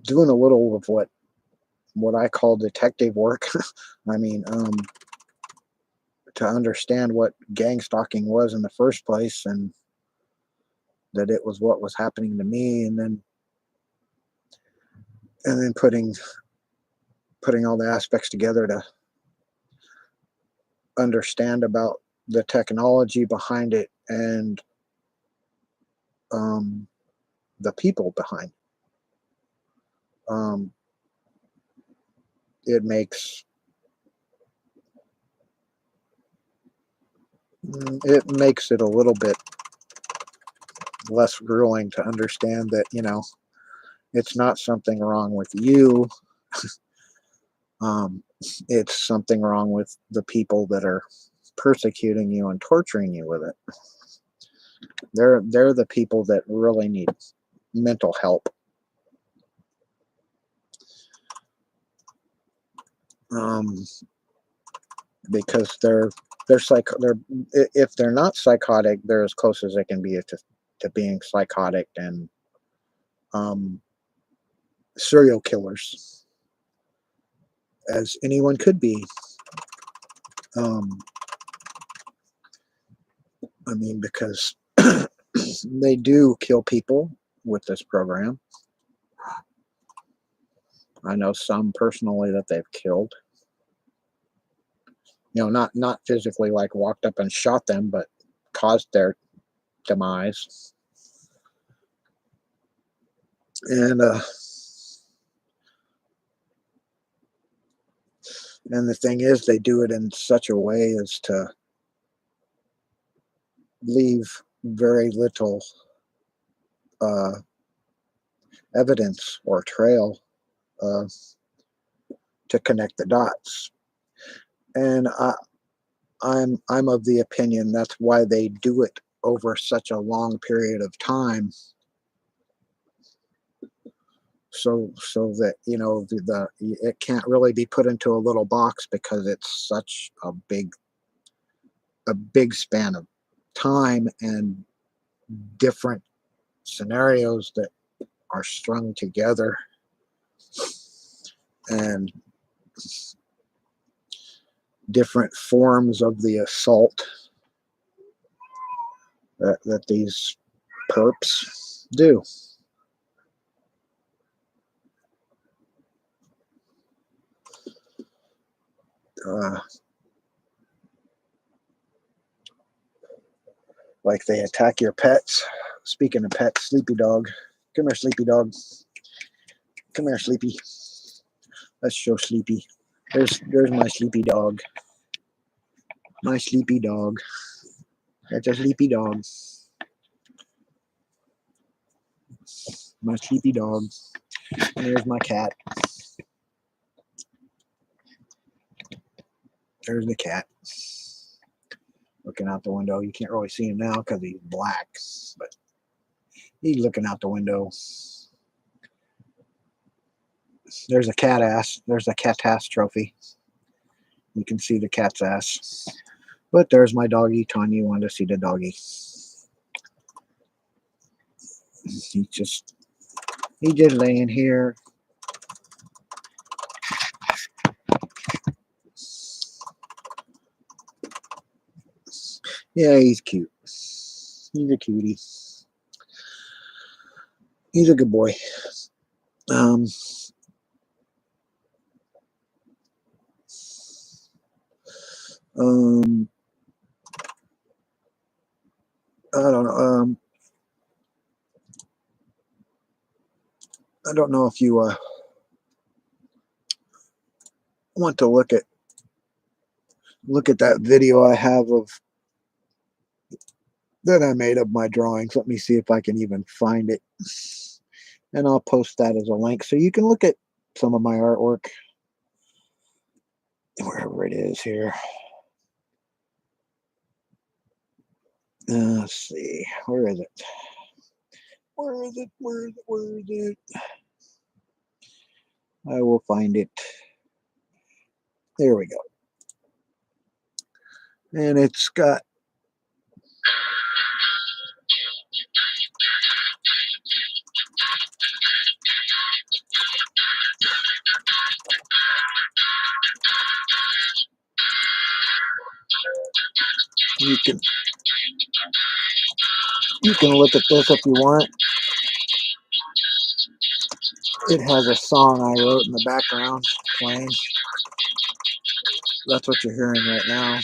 S1: doing a little of what I call detective work. I mean, to understand what gang stalking was in the first place, and that it was what was happening to me, and then putting all the aspects together to understand about the technology behind it, and the people behind it. It makes it a little bit less grueling to understand that, it's not something wrong with you. It's something wrong with the people that are persecuting you and torturing you with it. They're the people that really need mental help. because they're if they're not psychotic, they're as close as they can be to being psychotic and um, serial killers as anyone could be. Um, I mean, because they do kill people with this program. I know some personally that they've killed. Not physically, like walked up and shot them, but caused their demise. And the thing is, they do it in such a way as to leave very little uh, evidence or trail uh, to connect the dots. And I'm of the opinion that's why they do it over such a long period of time, so that it can't really be put into a little box because it's such a big span of time and different scenarios that are strung together and different forms of the assault that these perps do. Uh, like they attack your pets. Speaking of pets, Sleepy Dog. Come here, Sleepy Dog. Come here, Sleepy. Let's show Sleepy. There's my Sleepy Dog. My Sleepy Dog. That's a Sleepy Dog. My Sleepy Dog. And there's my cat. There's the cat. Looking out the window. You can't really see him now because he's black, but he's looking out the window. There's a cat ass. There's a catastrophe. You can see the cat's ass. But there's my doggy. Tanya wanted to see the doggy. He's just laying here. Yeah, he's cute. He's a cutie. He's a good boy. I don't know. I don't know if you want to look at that video I have of that I made of my drawings. Let me see if I can even find it, and I'll post that as a link so you can look at some of my artwork wherever it is here. Let's see, where is it? Where is it? Where is it? Where is it? I will find it. There we go. And it's got you can look at this if you want. It has a song I wrote in the background playing. That's what you're hearing right now.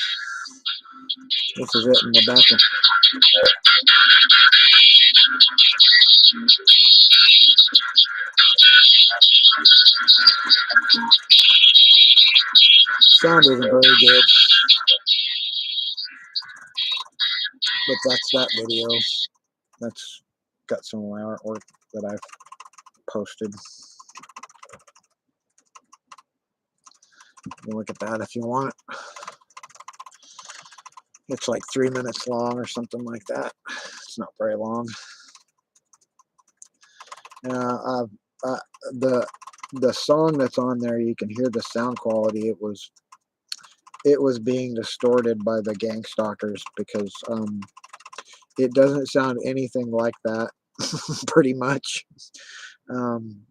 S1: This is it in the background. Sound isn't very good, but that's that video. That's got some of my artwork that I've posted. You can look at that if you want. It's like 3 minutes long or something like that. It's not very long. The song that's on there, you can hear the sound quality. It was it was being distorted by the gang stalkers because it doesn't sound anything like that, pretty much, um,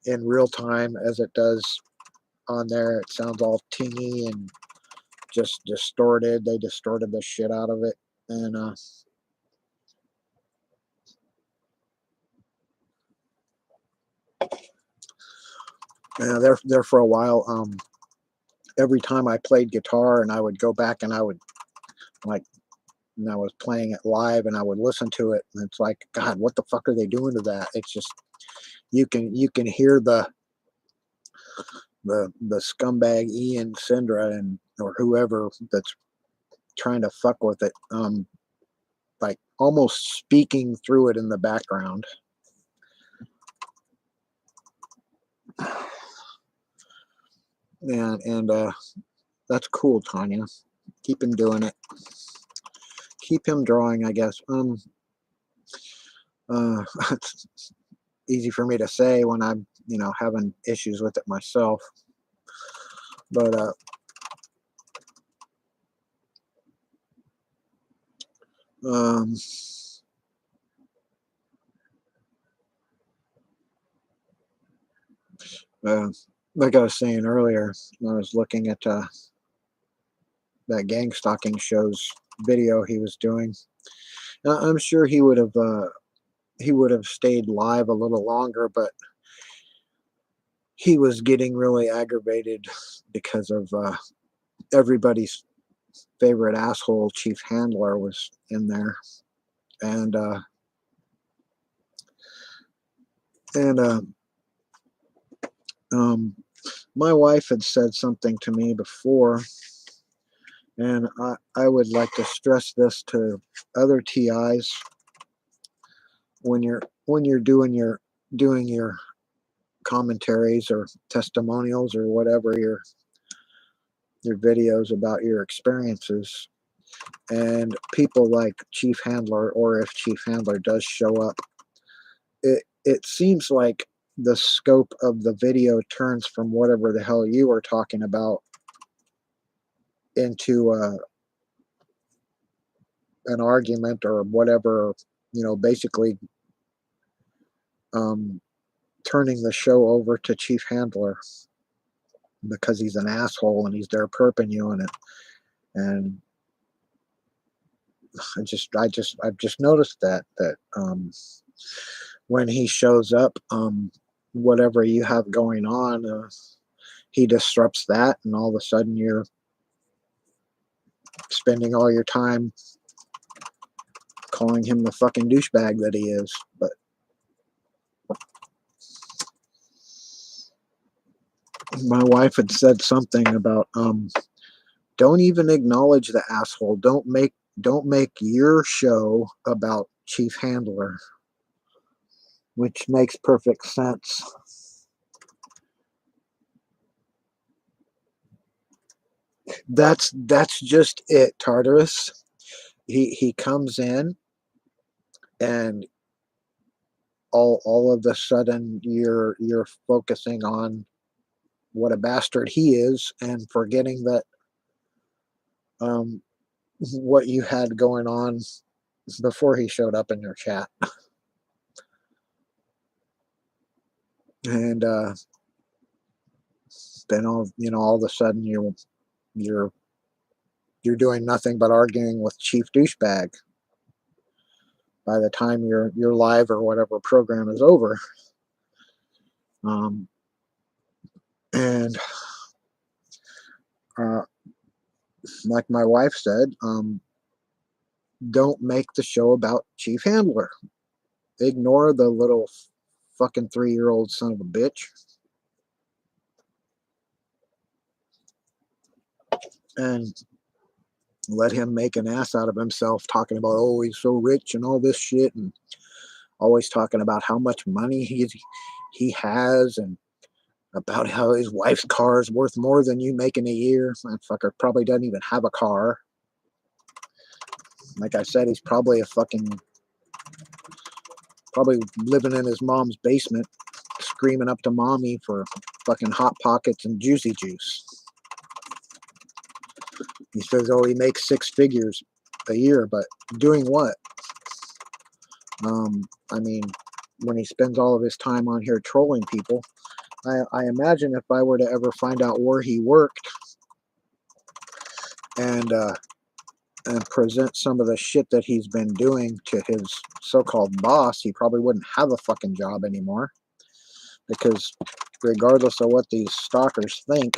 S1: in real time as it does on there. It sounds all tingy and just distorted. They distorted the shit out of it, and there for a while. Every time I played guitar, and I would go back and I would like, and I was playing it live, and I would listen to it, and it's like, God, what the fuck are they doing to that? It's just you can hear the scumbag Ian Sindra and or whoever that's trying to fuck with it, like almost speaking through it in the background. And that's cool, Tanya. Keep him doing it. Keep him drawing, I guess. It's easy for me to say when I'm, having issues with it myself. But like I was saying earlier, I was looking at that gang stalking show's video he was doing. I'm sure he would have stayed live a little longer, but he was getting really aggravated because of everybody's favorite asshole Chief Handler was in there, and my wife had said something to me before, and I would like to stress this to other TIs when you're doing your commentaries or testimonials or whatever your videos about your experiences, and people like Chief Handler, or if Chief Handler does show up, it seems like the scope of the video turns from whatever the hell you were talking about into an argument or whatever, basically turning the show over to Chief Handler because he's an asshole and he's there perping you in it. And I've just noticed that when he shows up, whatever you have going on, he disrupts that, and all of a sudden you're spending all your time calling him the fucking douchebag that he is. But my wife had said something about don't even acknowledge the asshole. Don't make your show about Chief Handler, which makes perfect sense. That's just it, Tartarus. He comes in, and all of a sudden you're focusing on what a bastard he is, and forgetting that what you had going on before he showed up in your chat. And then all of a sudden you're doing nothing but arguing with Chief Douchebag by the time your live or whatever program is over. And like my wife said, don't make the show about Chief Handler. Ignore the little fucking 3-year-old son of a bitch. And let him make an ass out of himself talking about, oh, he's so rich and all this shit, and always talking about how much money he has, and about how his wife's car is worth more than you make in a year. That fucker probably doesn't even have a car. Like I said, he's probably living in his mom's basement, screaming up to mommy for fucking Hot Pockets and Juicy Juice. He says, oh, he makes 6 figures a year, but doing what? I mean, when he spends all of his time on here trolling people, I imagine if I were to ever find out where he worked and present some of the shit that he's been doing to his so-called boss, he probably wouldn't have a fucking job anymore. Because regardless of what these stalkers think,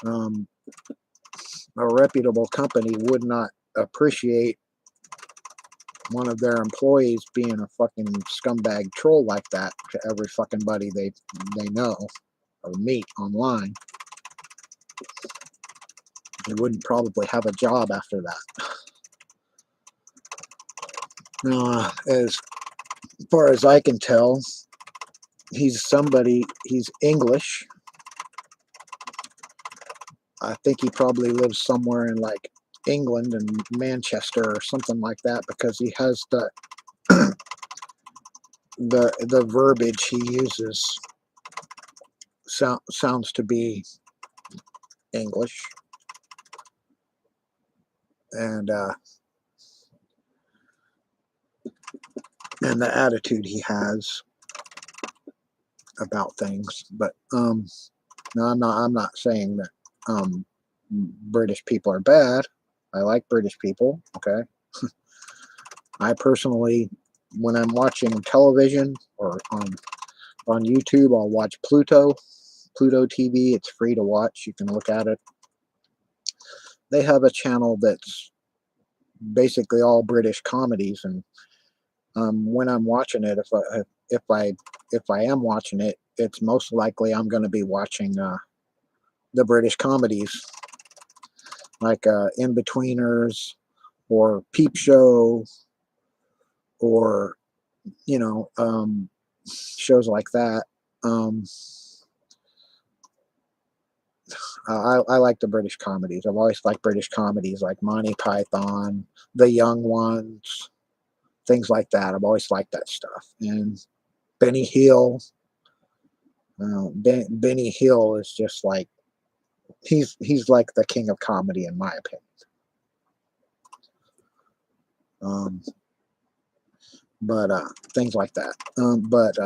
S1: a reputable company would not appreciate one of their employees being a fucking scumbag troll like that to every fucking buddy they know or meet online. They wouldn't probably have a job after that. As far as I can tell, he's English. I think he probably lives somewhere in like England and Manchester or something like that, because he has the verbiage he uses sounds to be English, and the attitude he has about things. But no, I'm not saying that British people are bad. I like British people. Okay. I personally, when I'm watching television or on YouTube, I'll watch Pluto TV. It's free to watch. You can look at it. They have a channel that's basically all British comedies, and when I'm watching it, if I am watching it, it's most likely I'm going to be watching the British comedies, like In-Betweeners or Peep Show, or shows like that. I like the British comedies. I've always liked British comedies like Monty Python, The Young Ones, things like that. I've always liked that stuff. And Benny Hill. Benny Hill is just like, he's like the king of comedy in my opinion. But things like that. But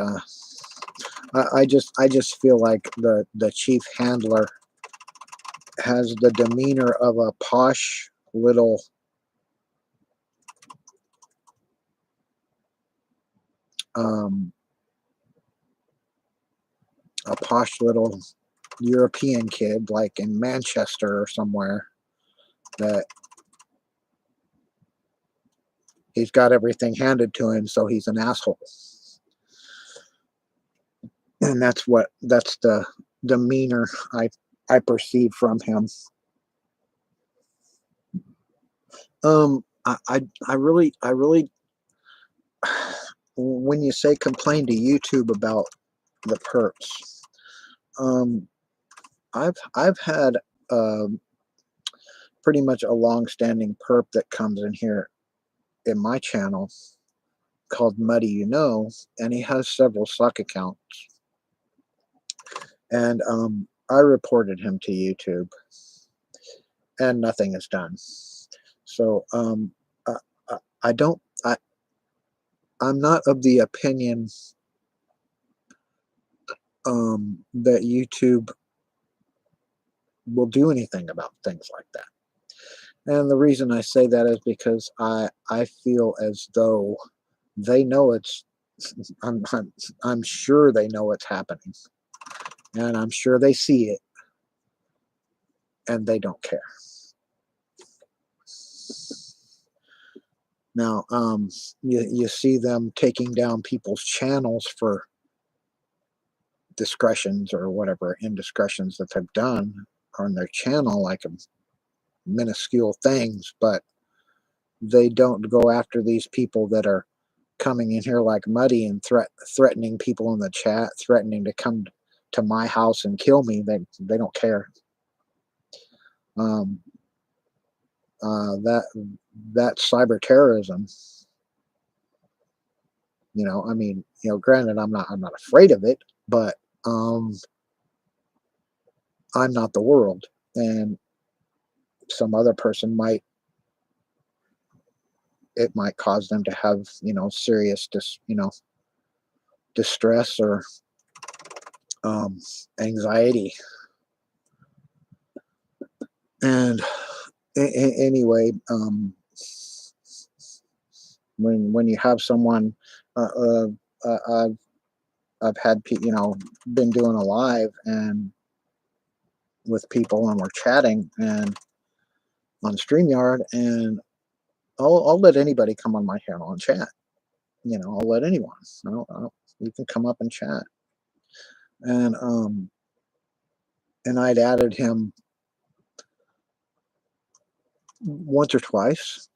S1: I just feel like the chief handler has the demeanor of a posh little European kid, like in Manchester or somewhere, that he's got everything handed to him, so he's an asshole. And that's the demeanor I perceive from him. I really, when you say complain to YouTube about the perps, I've had pretty much a long-standing perp that comes in here in my channel called Muddy You Know, and he has several suck accounts. And I reported him to YouTube, and nothing is done. So I'm not of the opinion that YouTube will do anything about things like that. And the reason I say that is because I feel as though they know it's, I'm sure they know it's happening, and I'm sure they see it, and they don't care. Now, you see them taking down people's channels for discretions or whatever indiscretions that they've done on their channel, like minuscule things, but they don't go after these people that are coming in here like Muddy and threatening people in the chat, threatening to come to my house and kill me. They don't care. That's cyber terrorism. I mean, granted, I'm not afraid of it, but I'm not the world, and some other person might, it might cause them to have, serious distress or anxiety. And anyway, when you have someone, uh, uh, I've had been doing a live and with people, and we're chatting and on StreamYard, and I'll let anybody come on my channel and chat. I'll let anyone. You can come up and chat. And I'd added him once or twice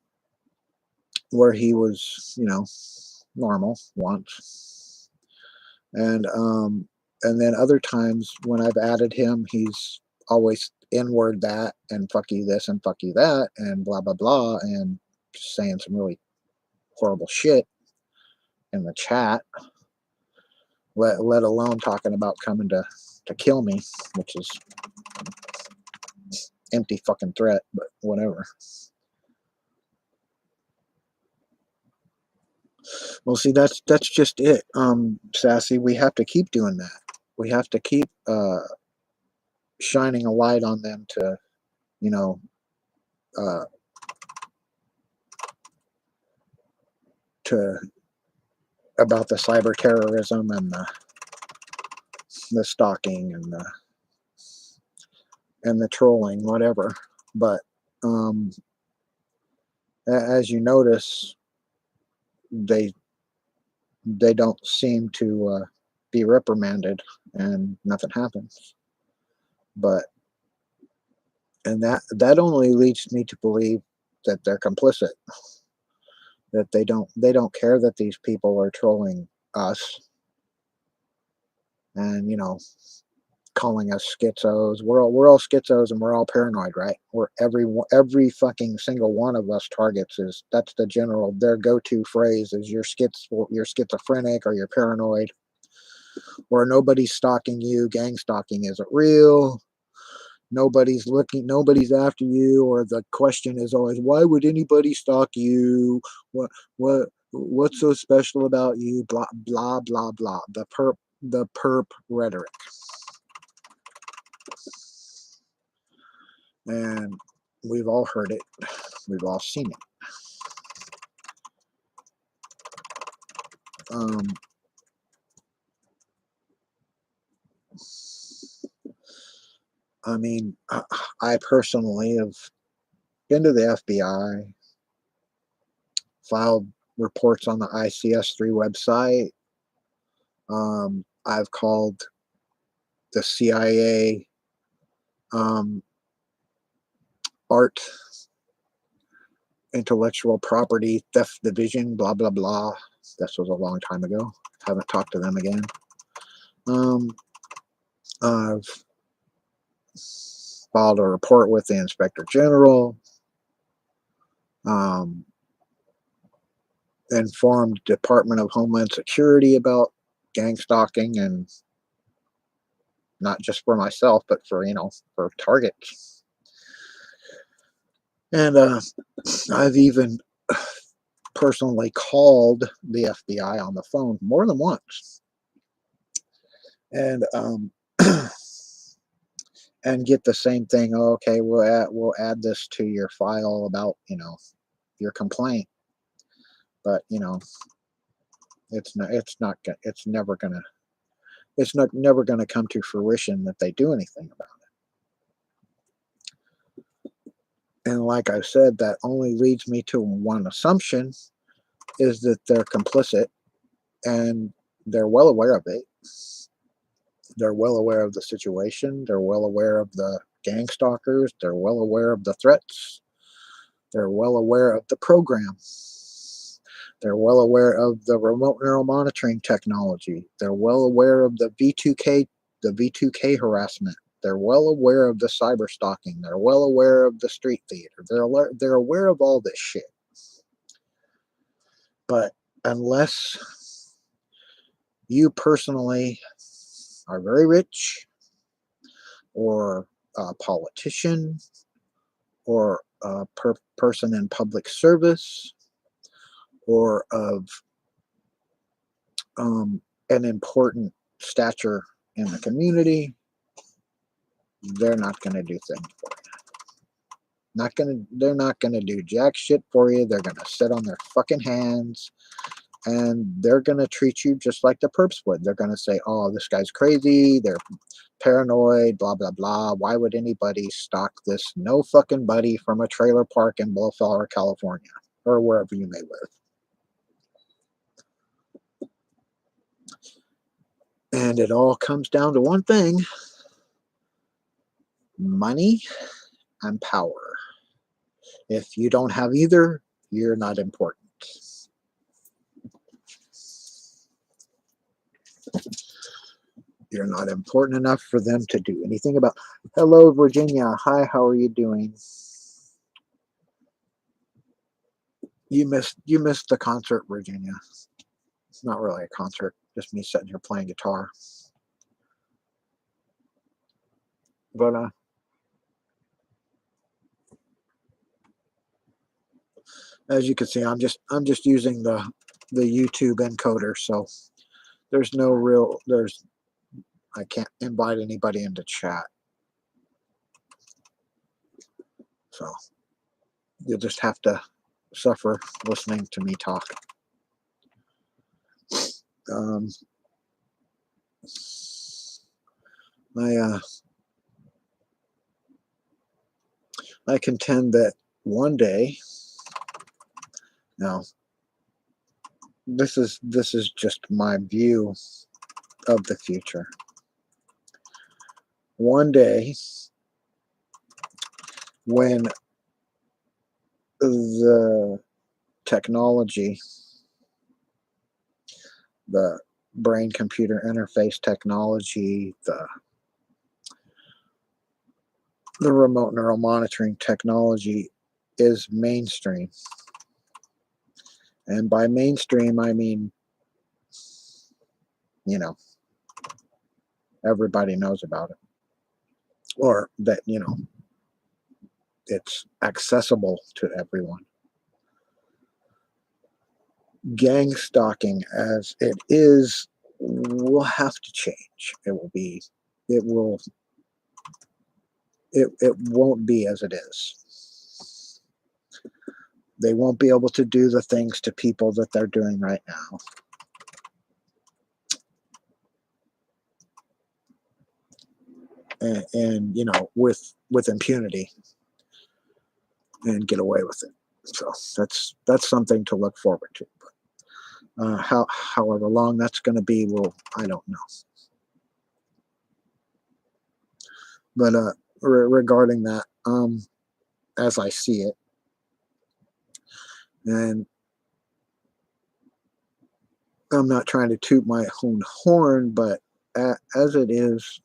S1: where he was, normal once. And then other times when I've added him, he's always N-word that and fuck you this and fuck you that and blah blah blah and just saying some really horrible shit in the chat. Let alone talking about coming to kill me, which is empty fucking threat, but whatever. Well, see, that's just it, Sassy. We have to keep doing that. We have to keep shining a light on them to, uh, to about the cyber terrorism and the stalking and the trolling, whatever. But as you notice, they don't seem to be reprimanded, and nothing happens. And that only leads me to believe that they're complicit, that they don't care that these people are trolling us and calling us schizos. We're all schizos, and we're all paranoid, right? We're every fucking single one of us targets that's the general, their go-to phrase is you're schizophrenic or you're paranoid, or nobody's stalking you, gang stalking isn't real, nobody's after you, or the question is always, why would anybody stalk you? What's so special about you? Blah blah blah blah. The perp rhetoric. And we've all heard it. We've all seen it. I mean, I personally have been to the FBI, filed reports on the ICS3 website. I've called the CIA art intellectual property theft division, blah blah blah. This was a long time ago. Haven't talked to them again. I've filed a report with the Inspector General. Informed Department of Homeland Security about gang stalking, and not just for myself, but for for targets. And I've even personally called the FBI on the phone more than once, and and get the same thing. Oh, okay, we'll add this to your file about your complaint, but it's never gonna come to fruition that they do anything about it. And like I said, that only leads me to one assumption, is that they're complicit, and they're well aware of it. They're well aware of the situation. They're well aware of the gang stalkers. They're well aware of the threats. They're well aware of the program. They're well aware of the remote neural monitoring technology. They're well aware of the V2K harassment. They're well aware of the cyber stalking. They're well aware of the street theater. They're aware of all this shit. But unless you personally are very rich, or a politician, or a person in public service, or of an important stature in the community, they're not going to do things for you. They're not gonna do jack shit for you. They're gonna sit on their fucking hands, and they're gonna treat you just like the perps would. They're gonna say, "Oh, this guy's crazy. They're paranoid. Blah blah blah. Why would anybody stalk this no fucking buddy from a trailer park in Bellflower, California, or wherever you may live?" And it all comes down to one thing: money and power. If you don't have either, you're not important. You're not important enough for them to do anything about. Hello, Virginia. Hi, how are you doing? You missed the concert, Virginia. It's not really a concert, just me sitting here playing guitar. But as you can see, I'm just using the YouTube encoder, so there's no real there's I can't invite anybody into chat. So you'll just have to suffer listening to me talk. Um, I contend that one day, now this is just my view of the future. One day, when the technology, the brain computer interface technology, the remote neural monitoring technology is mainstream. And by mainstream, I mean, everybody knows about it. Or that, it's accessible to everyone. Gang stalking as it is will have to change. It won't be as it is. They won't be able to do the things to people that they're doing right now. And with impunity, and get away with it. So that's something to look forward to. But however long that's going to be, well, I don't know. But regarding that, as I see it, and I'm not trying to toot my own horn, but as it is,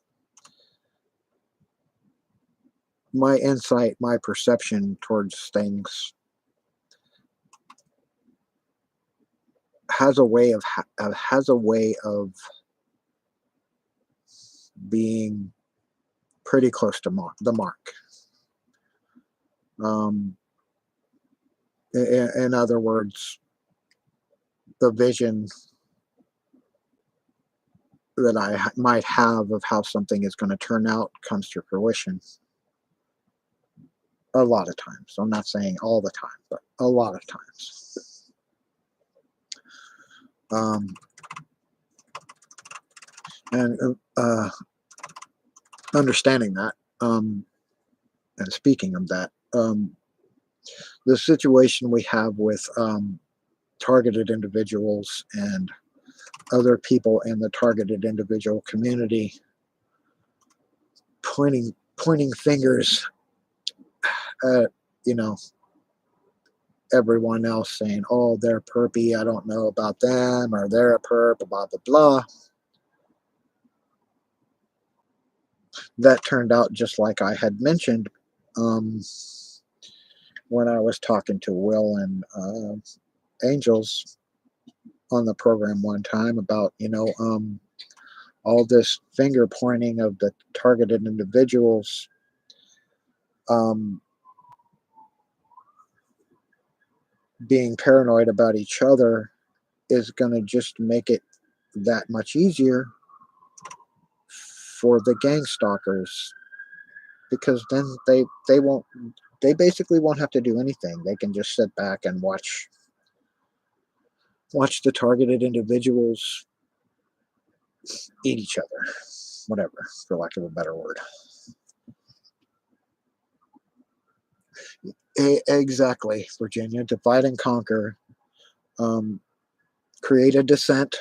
S1: my insight, my perception towards things has a way of being pretty close to the mark. In other words, the vision that I might have of how something is going to turn out comes to fruition a lot of times. I'm not saying all the time, but a lot of times. And understanding that, and speaking of that, the situation we have with targeted individuals and other people in the targeted individual community pointing fingers at everyone else, saying, "Oh, they're perpy, I don't know about them," or "They're a perp," blah blah blah. That turned out just like I had mentioned when I was talking to Will and Angels on the program one time about all this finger pointing of the targeted individuals. being paranoid about each other is going to just make it that much easier for the gang stalkers, because then they won't, they basically won't have to do anything. They can just sit back and watch the targeted individuals eat each other, whatever, for lack of a better word. Exactly, Virginia. Divide and conquer. Create a dissent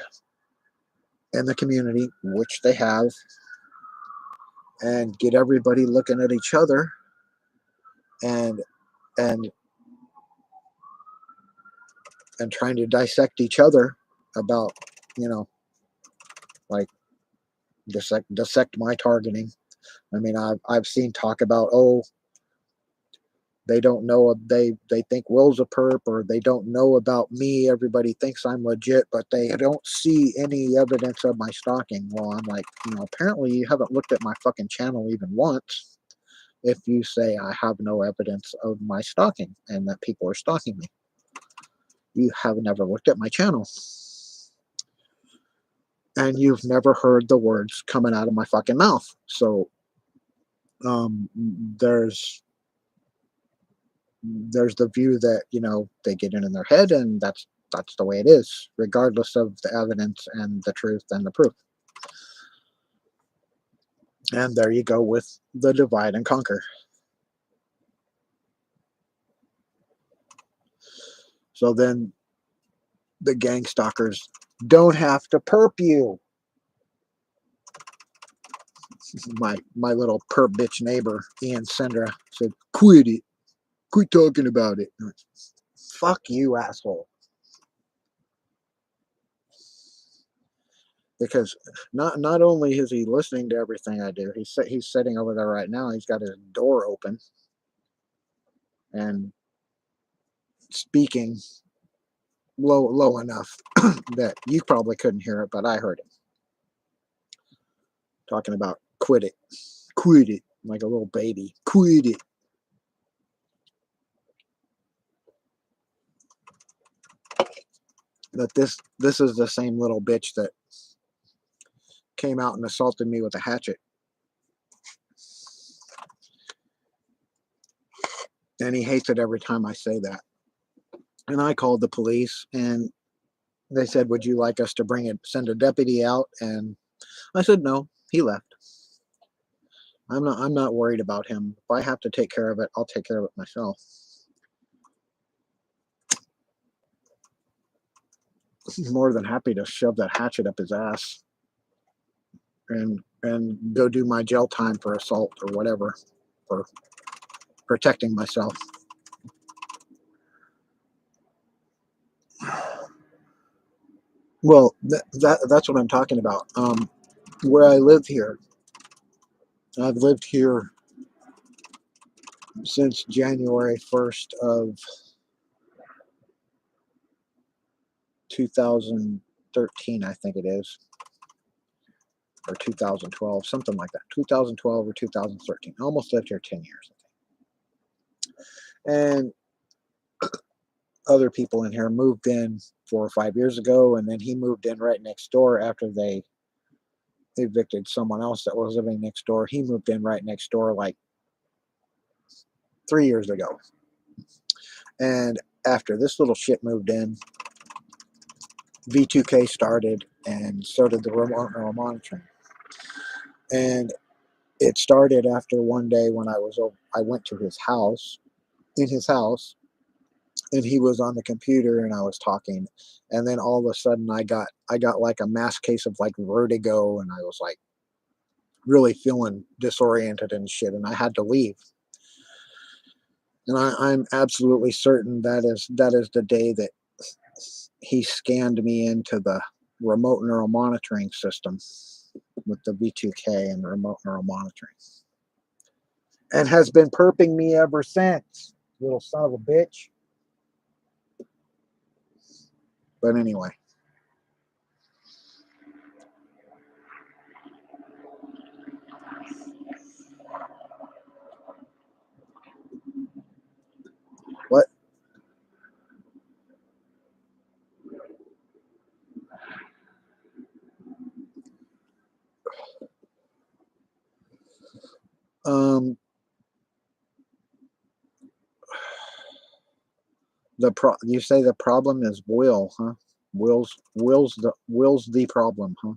S1: in the community, which they have, and get everybody looking at each other and and and trying to dissect each other about, you know, like dissect my targeting. I mean, I've seen talk about, oh, they don't know, they think Will's a perp, or they don't know about me. Everybody thinks I'm legit, but they don't see any evidence of my stalking. Well, I'm like, apparently you haven't looked at my fucking channel even once. If you say I have no evidence of my stalking and that people are stalking me, you have never looked at my channel, and you've never heard the words coming out of my fucking mouth. So there's the view that, they get in their head, and that's the way it is, regardless of the evidence and the truth and the proof. And there you go with the divide and conquer. So then the gang stalkers don't have to perp you. My little perp bitch neighbor, Ian Sendra, said, quit it. Quit talking about it. Fuck you, asshole. Because not only is he listening to everything I do, he's sitting over there right now. He's got his door open and speaking low enough that you probably couldn't hear it, but I heard him talking about quit it, like a little baby, quit it. That this is the same little bitch that came out and assaulted me with a hatchet. And he hates it every time I say that. And I called the police, and they said, would you like us to send a deputy out? And I said, no, he left. I'm not worried about him. If I have to take care of it, I'll take care of it myself. He's more than happy to shove that hatchet up his ass and go do my jail time for assault or whatever, for protecting myself. Well, that's what I'm talking about. Where I live here, I've lived here since January 1st of 2013, I think it is, or 2012, something like that. 2012 or 2013. I almost lived here 10 years. And other people in here moved in 4 or 5 years ago, and then he moved in right next door after they evicted someone else that was living next door. He moved in right next door like 3 years ago. And after this little shit moved in, V2K started, and so did the remote neural monitoring. And it started after one day when I went to his house, in his house, and he was on the computer and I was talking, and then all of a sudden I got like a mass case of like vertigo, and I was like really feeling disoriented and shit, and I had to leave. And I'm absolutely certain that is the day that he scanned me into the remote neural monitoring system with the V2K and the remote neural monitoring, and has been perping me ever since. Little son of a bitch. But anyway. What? You say the problem is Will, huh? Will's the problem, huh?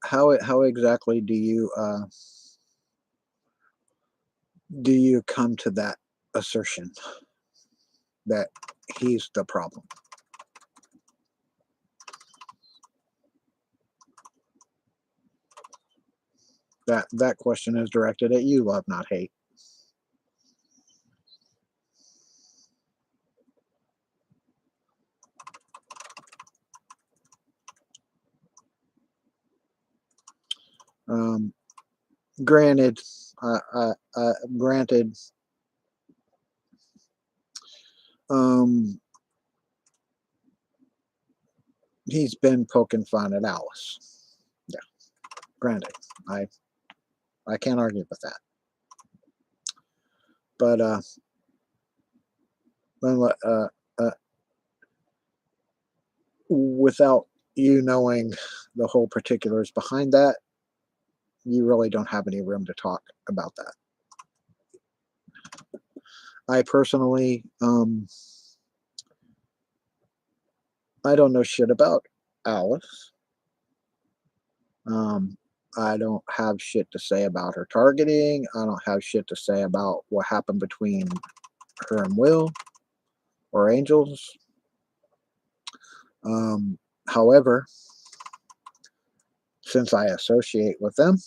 S1: How exactly do you come to that assertion that he's the problem? That question is directed at you, love, not hate. Um, granted, granted, um, he's been poking fun at Alice. Yeah, granted, I I can't argue with that. But uh, uh, without you knowing the whole particulars behind that, you really don't have any room to talk about that. I personally, I don't know shit about Alice. Um, I don't have shit to say about her targeting. I don't have shit to say about what happened between her and Will or Angels. Um, However, since I associate with them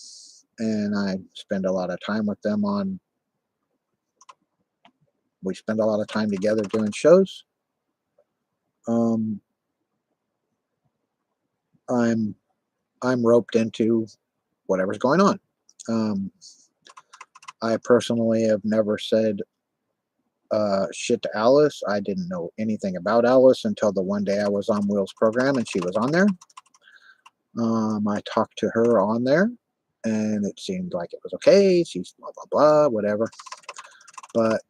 S1: and I spend a lot of time with them we spend a lot of time together doing shows. Um, I'm I'm roped into whatever's going on. Um, I personally have never said shit to Alice. I didn't know anything about Alice until the one day I was on Will's program and she was on there. I talked to her on there, and it seemed like it was okay. She's blah blah blah, whatever. But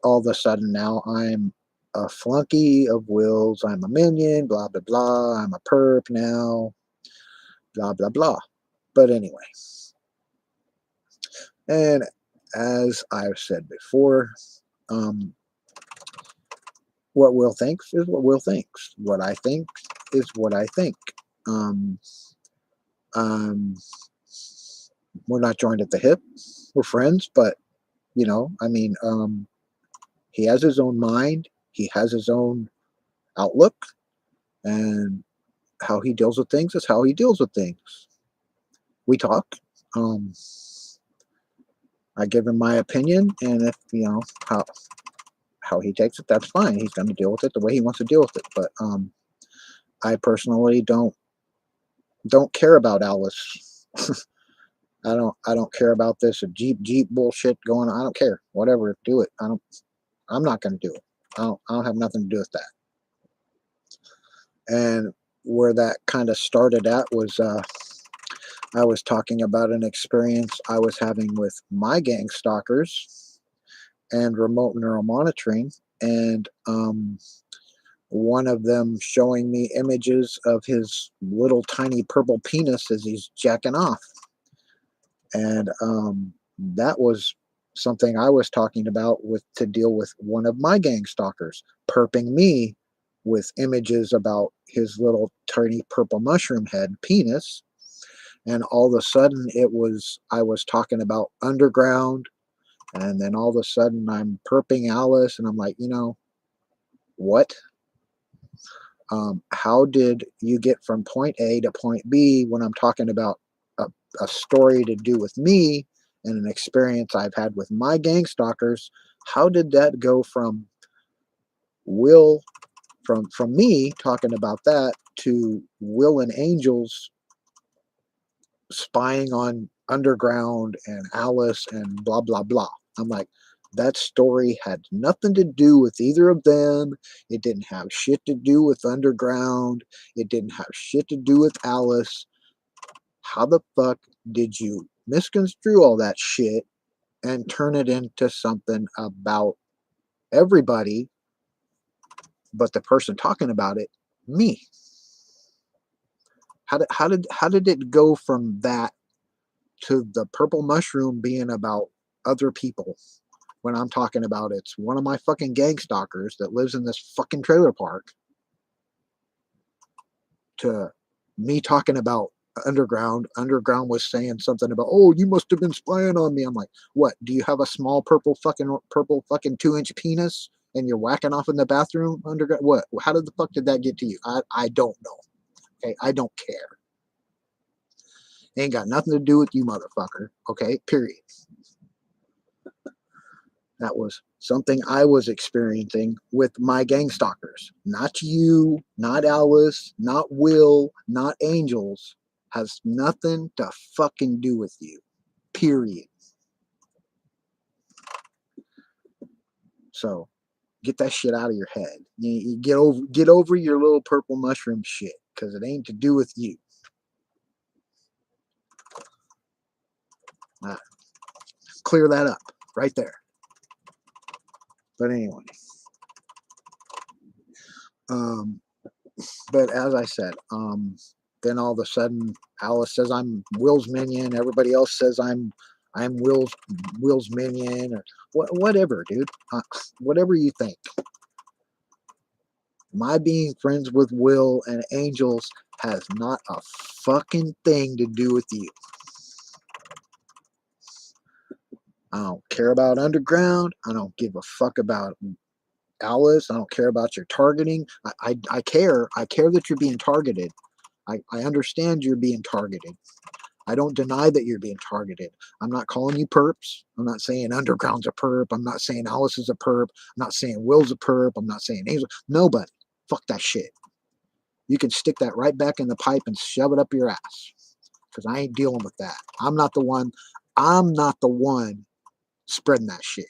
S1: all of a sudden now I'm a flunky of Will's. I'm a minion. Blah blah blah. I'm a perp now. Blah blah blah. But anyway, and as I've said before, um, what Will thinks is what Will thinks. What I think is what I think. Um, um, we're not joined at the hip. We're friends, but I mean, he has his own mind. He has his own outlook, and how he deals with things is how he deals with things. We talk. Um, I give him my opinion, and if how he takes it, that's fine. He's going to deal with it the way he wants to deal with it. But I personally don't care about Alice. I don't care about this Jeep bullshit going on. I don't care. Whatever, do it. I'm not going to do it. I don't have nothing to do with that. And where that kind of started at was I was talking about an experience I was having with my gang stalkers and remote neural monitoring, and one of them showing me images of his little tiny purple penis as he's jacking off. And that was something I was talking about with to deal with one of my gang stalkers perping me with images about his little tiny purple mushroom head penis. And all of a sudden I was talking about underground, and then all of a sudden I'm perping Alice, and I'm like, what? How did you get from point A to point B when I'm talking about a story to do with me and an experience I've had with my gang stalkers? How did that go from Will, from me talking about that, to Will and Angels spying on Underground and Alice and blah blah blah? I'm like, that story had nothing to do with either of them. It didn't have shit to do with Underground. It didn't have shit to do with Alice. How the fuck did you misconstrue all that shit and turn it into something about everybody but the person talking about it, me? How did it go from that to the purple mushroom being about other people when I'm talking about it's one of my fucking gang stalkers that lives in this fucking trailer park to me talking about Underground. Underground was saying something about, oh, you must have been spying on me. I'm like, what? Do you have a small purple fucking 2-inch penis and you're whacking off in the bathroom? Underground? What? How did the fuck did that get to you? I don't know. Okay, I don't care. Ain't got nothing to do with you, motherfucker. Okay, period. That was something I was experiencing with my gang stalkers. Not you, not Alice, not Will, not Angels. Has nothing to fucking do with you. Period. So get that shit out of your head. You get over your little purple mushroom shit, because it ain't to do with you. Clear that up right there. But anyway. But as I said, then all of a sudden Alice says I'm Will's minion. Everybody else says I'm Will's minion, or whatever, dude. Whatever you think. My being friends with Will and Angels has not a fucking thing to do with you. I don't care about Underground. I don't give a fuck about Alice. I don't care about your targeting. I care. I care that you're being targeted. I understand you're being targeted. I don't deny that you're being targeted. I'm not calling you perps. I'm not saying Underground's a perp. I'm not saying Alice is a perp. I'm not saying Will's a perp. I'm not saying Angel. Nobody. Fuck that shit. You can stick that right back in the pipe and shove it up your ass. Because I ain't dealing with that. I'm not the one spreading that shit.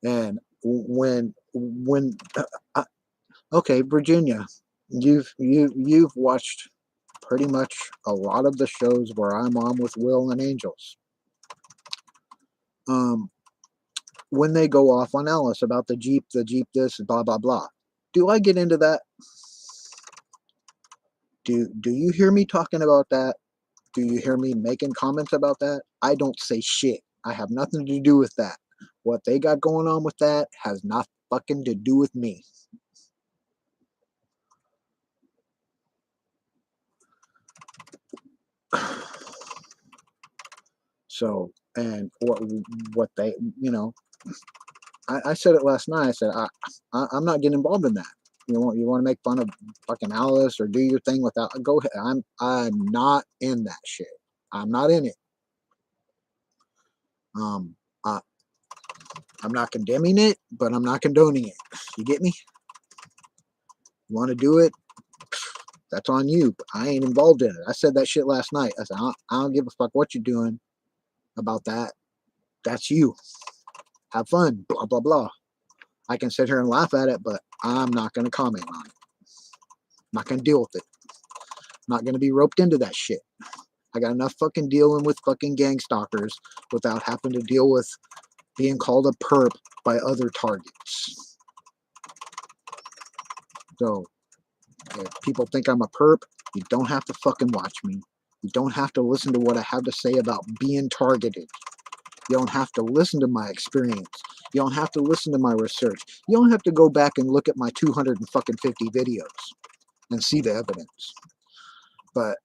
S1: And okay, Virginia, you've watched pretty much a lot of the shows where I'm on with Will and Angels. When they go off on Alice about the Jeep this, blah blah blah. Do I get into that? Do you hear me talking about that? Do you hear me making comments about that? I don't say shit. I have nothing to do with that. What they got going on with that has not fucking to do with me. So, and what they, I said it last night. I said, I'm not getting involved in that. You want to make fun of fucking Alice or do your thing without, go ahead. I'm not in that shit. I'm not in it. I'm not condemning it, but I'm not condoning it. You get me? You want to do it? That's on you. But I ain't involved in it. I said that shit last night. I said, I don't give a fuck what you're doing about that. That's you. Have fun. Blah, blah, blah. I can sit here and laugh at it, but I'm not going to comment on it. I'm not going to deal with it. I'm not going to be roped into that shit. I got enough fucking dealing with fucking gang stalkers without having to deal with being called a perp by other targets. So, if people think I'm a perp, you don't have to fucking watch me. You don't have to listen to what I have to say about being targeted. You don't have to listen to my experience. You don't have to listen to my research. You don't have to go back and look at my 250 videos and see the evidence. But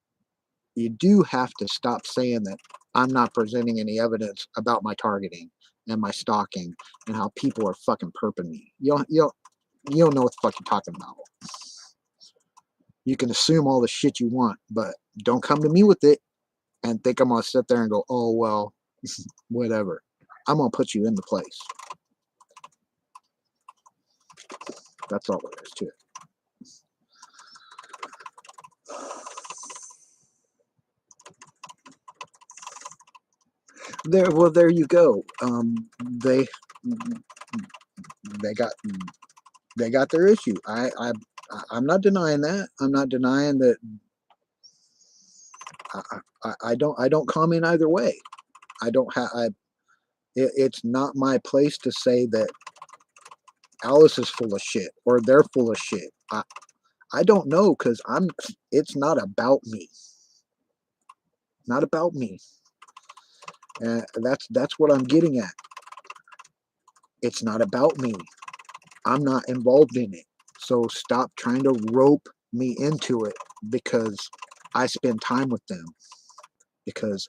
S1: you do have to stop saying that I'm not presenting any evidence about my targeting and my stalking and how people are fucking perping me. You don't know what the fuck you're talking about. You can assume all the shit you want, but don't come to me with it and think I'm going to sit there and go, oh, well, whatever. I'm going to put you into place. That's all there is to it. There you go. They got their issue. I'm not denying that. I'm not denying that. I don't comment either way. I don't have. It's not my place to say that Alice is full of shit or they're full of shit. I don't know, because it's not about me. Not about me. That's what I'm getting at. It's not about me. I'm not involved in it. So stop trying to rope me into it because I spend time with them, because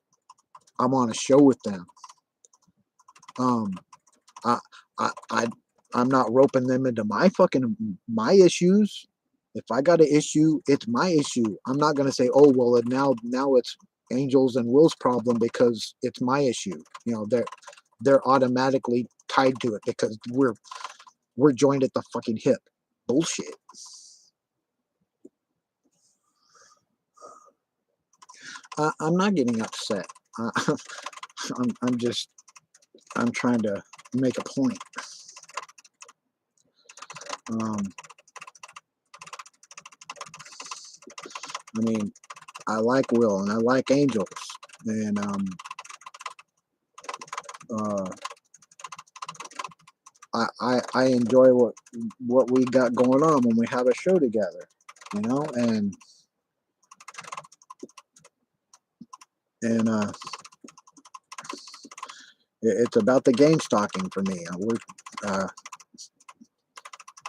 S1: I'm on a show with them. Um, I, I, I'm not roping them into my issues. If I got an issue, it's my issue. I'm not gonna say, oh well, now it's Angel's and Will's problem because it's my issue. They're automatically tied to it because we're joined at the fucking hip. Bullshit. I'm not getting upset. Uh, I'm just I'm trying to make a point. Um, I mean, I like Will and I like Angels, and uh, I enjoy what we got going on when we have a show together, and it's about the game stalking for me.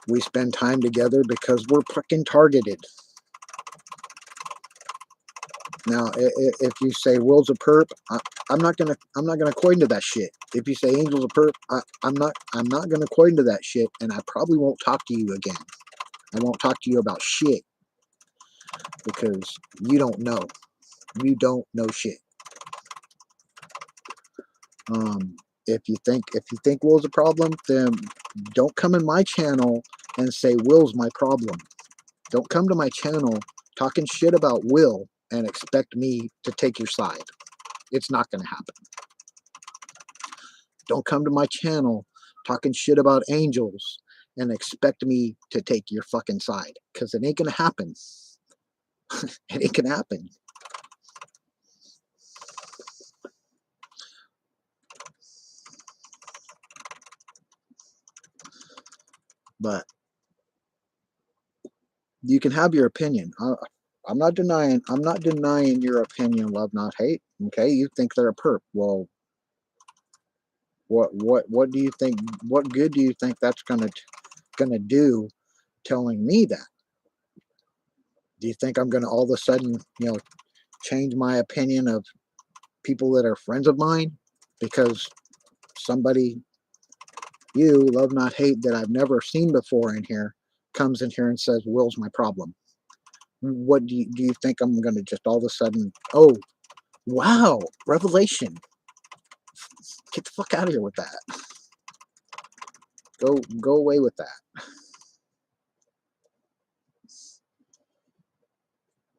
S1: We spend time together because we're fucking targeted. Now, if you say Will's a perp, I'm not gonna coin into that shit. If you say Angel's a perp, I'm not gonna coin into that shit, and I probably won't talk to you again. I won't talk to you about shit because you don't know. You don't know shit. If you think Will's a problem, then don't come in my channel and say Will's my problem. Don't come to my channel talking shit about Will and expect me to take your side. It's not going to happen. Don't come to my channel talking shit about Angels and expect me to take your fucking side, because it ain't going to happen. It ain't going to happen. But you can have your opinion. I'm not denying your opinion, love not hate. Okay, you think they're a perp. Well, what do you think? What good do you think that's gonna do? Telling me that? Do you think I'm gonna all of a sudden, change my opinion of people that are friends of mine because somebody, you love not hate, that I've never seen before in here, comes in here and says Will's my problem? What do you think I'm gonna just all of a sudden? Oh, wow, revelation! Get the fuck out of here with that. Go away with that.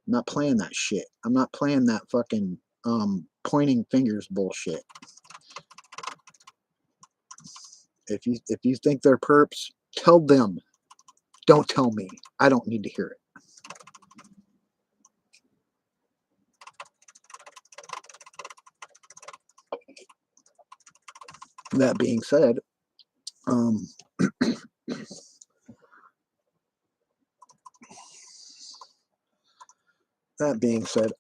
S1: I'm not playing that shit. I'm not playing that fucking pointing fingers bullshit. If you think they're perps, tell them. Don't tell me. I don't need to hear it. That being said, um, that being said,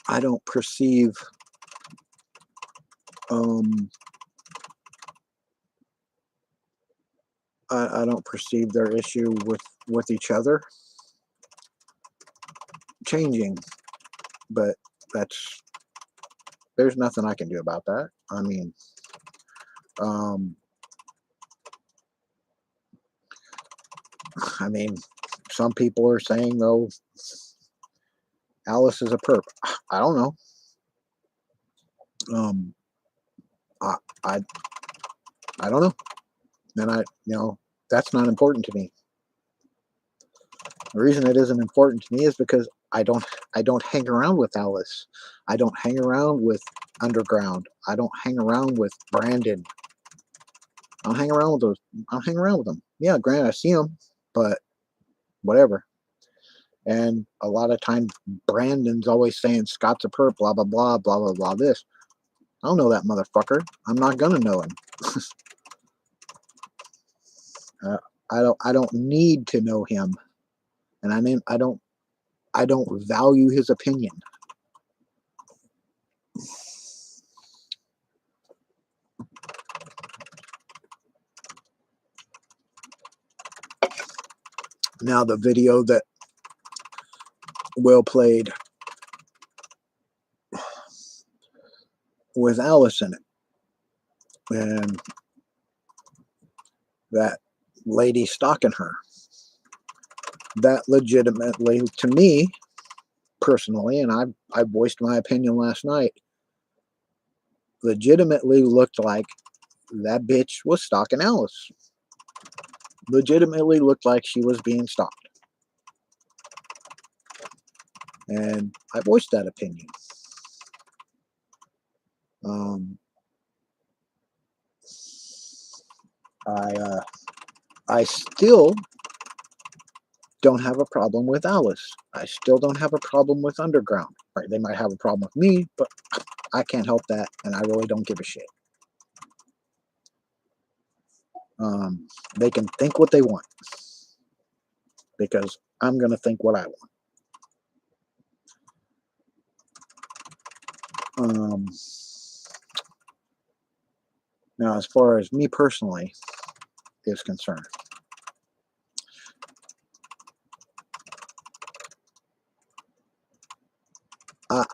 S1: I don't perceive I don't perceive their issue with each other changing, but there's nothing I can do about that. Um, I mean, some people are saying though Alice is a perp. I don't know. I I I don't know, and that's not important to me. The reason it isn't important to me is because I don't hang around with Alice. I don't hang around with Underground. I don't hang around with Brandon. I don't hang around with those. I don't hang around with them. Yeah, granted, I see them, but whatever. And a lot of times, Brandon's always saying Scott's a perp, blah blah blah blah blah blah. This, I don't know that motherfucker. I'm not gonna know him. uh, I don't need to know him, and I don't I don't value his opinion. Now, the video that Will played with Alice in it, and that lady stalking her, that legitimately, to me personally, and I voiced my opinion last night, legitimately looked like that bitch was stalking Alice. Legitimately looked like she was being stalked. And I voiced that opinion. I still don't have a problem with Alice. I still don't have a problem with Underground. Right? They might have a problem with me, but I can't help that, and I really don't give a shit. They can think what they want, because I'm going to think what I want. Now, as far as me personally is concerned,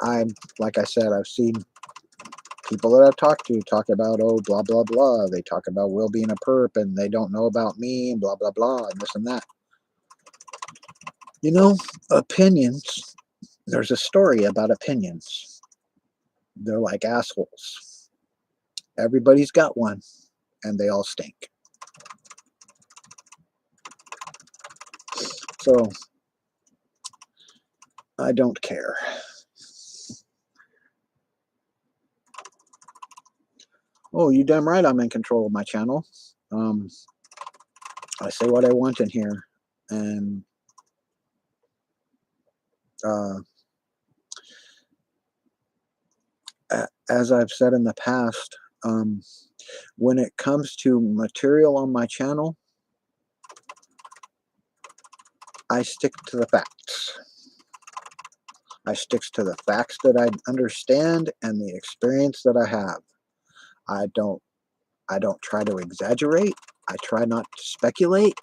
S1: I'm like I said, I've seen people that I've talked to talk about, oh, blah, blah, blah. They talk about Will being a perp and they don't know about me and blah, blah, blah, and this and that. You know, opinions, there's a story about opinions. They're like assholes. Everybody's got one, and they all stink. So, I don't care. Oh, you damn right I'm in control of my channel. I say what I want in here, and as I've said in the past, when it comes to material on my channel, I stick to the facts. I stick to the facts that I understand and the experience that I have. I don't try to exaggerate. I try not to speculate.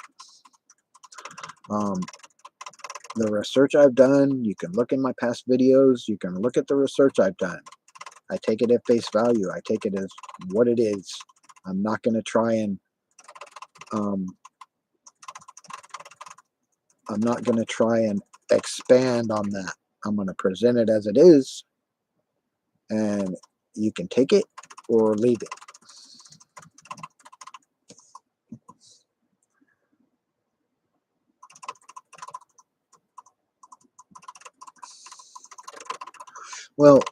S1: The research I've done, you can look in my past videos, you can look at the research I've done. I take it at face value. I take it as what it is. I'm not going to try and expand on that. I'm going to present it as it is, and you can take it or leave it. Well,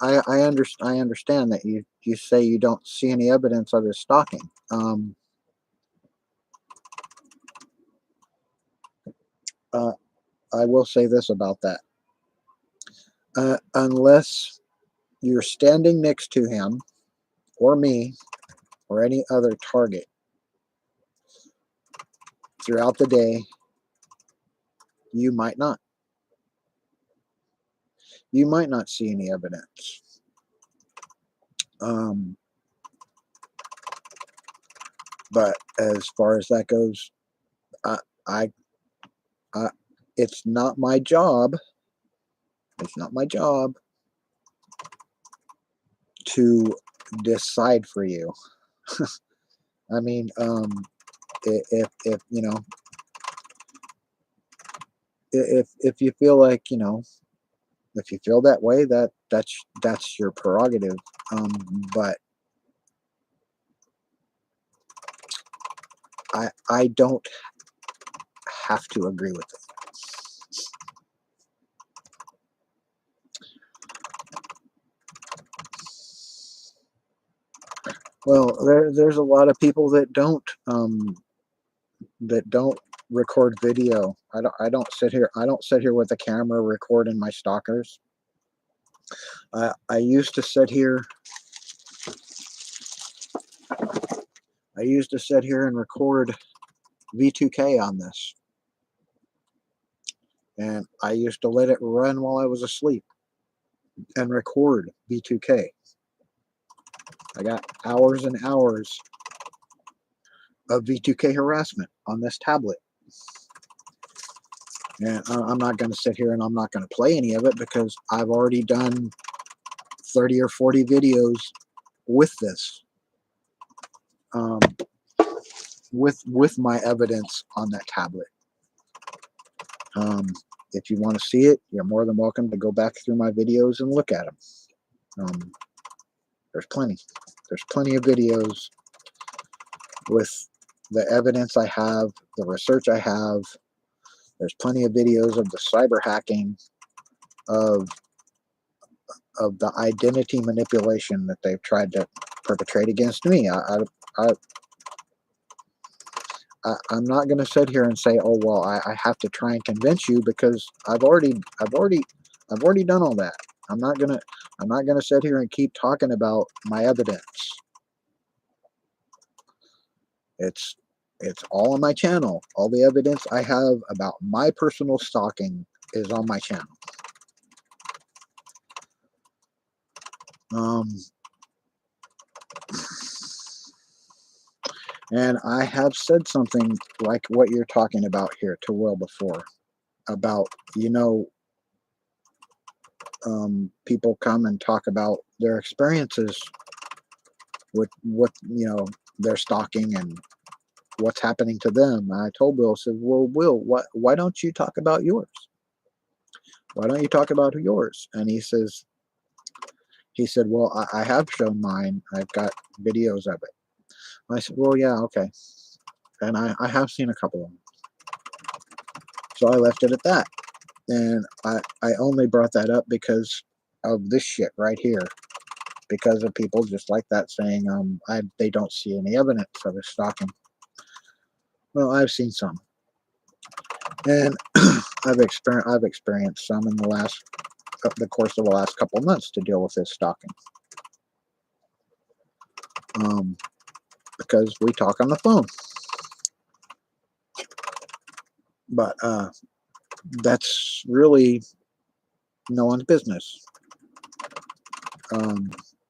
S1: I understand that you say you don't see any evidence of his stalking. I will say this about that. Unless you're standing next to him or me or any other target throughout the day, you might not. You might not see any evidence. But as far as that goes, it's not my job. It's not my job to decide for you. I mean, if you know, if you feel like, you know, if you feel that way, that's your prerogative. But I don't have to agree with it. Well, there's a lot of people that don't record video. I don't sit here with a camera recording my stalkers. I used to sit here and record V2K on this. And I used to let it run while I was asleep and record V2K. I got hours and hours of V2K harassment on this tablet. And I'm not going to sit here and I'm not going to play any of it because I've already done 30 or 40 videos with this. With my evidence on that tablet. If you want to see it, you're more than welcome to go back through my videos and look at them. There's plenty. There's plenty of videos with the evidence I have, the research I have. There's plenty of videos of the cyber hacking, of the identity manipulation that they've tried to perpetrate against me. I'm not going to sit here and say, oh well, I have to try and convince you, because I've already done all that. I'm not gonna sit here and keep talking about my evidence. It's all on my channel. All the evidence I have about my personal stalking is on my channel. And I have said something like what you're talking about here to Will before, about, people come and talk about their experiences with what, they're stalking and what's happening to them. I told Will, I said, well, Will, why don't you talk about yours? Why don't you talk about yours? And he said, well, I have shown mine. I've got videos of it. I said, well, yeah, okay. And I have seen a couple of them. So I left it at that. And I only brought that up because of this shit right here. Because of people just like that saying, they don't see any evidence of his stalking. Well, I've seen some. And I've experienced some in the course of the last couple of months to deal with his stalking. Because we talk on the phone. But that's really no one's business.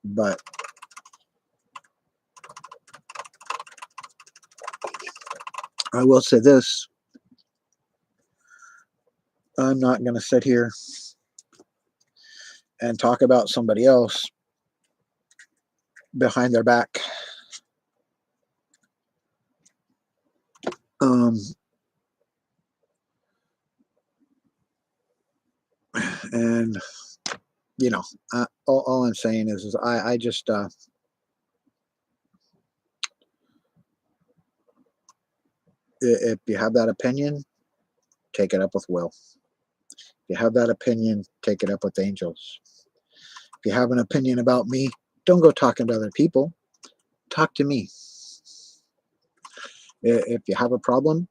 S1: But I will say this. I'm not going to sit here and talk about somebody else behind their back. And all I'm saying is I just if you have that opinion, take it up with Will. If you have that opinion, take it up with Angels. If you have an opinion about me, don't go talking to other people. Talk to me. If you have a problem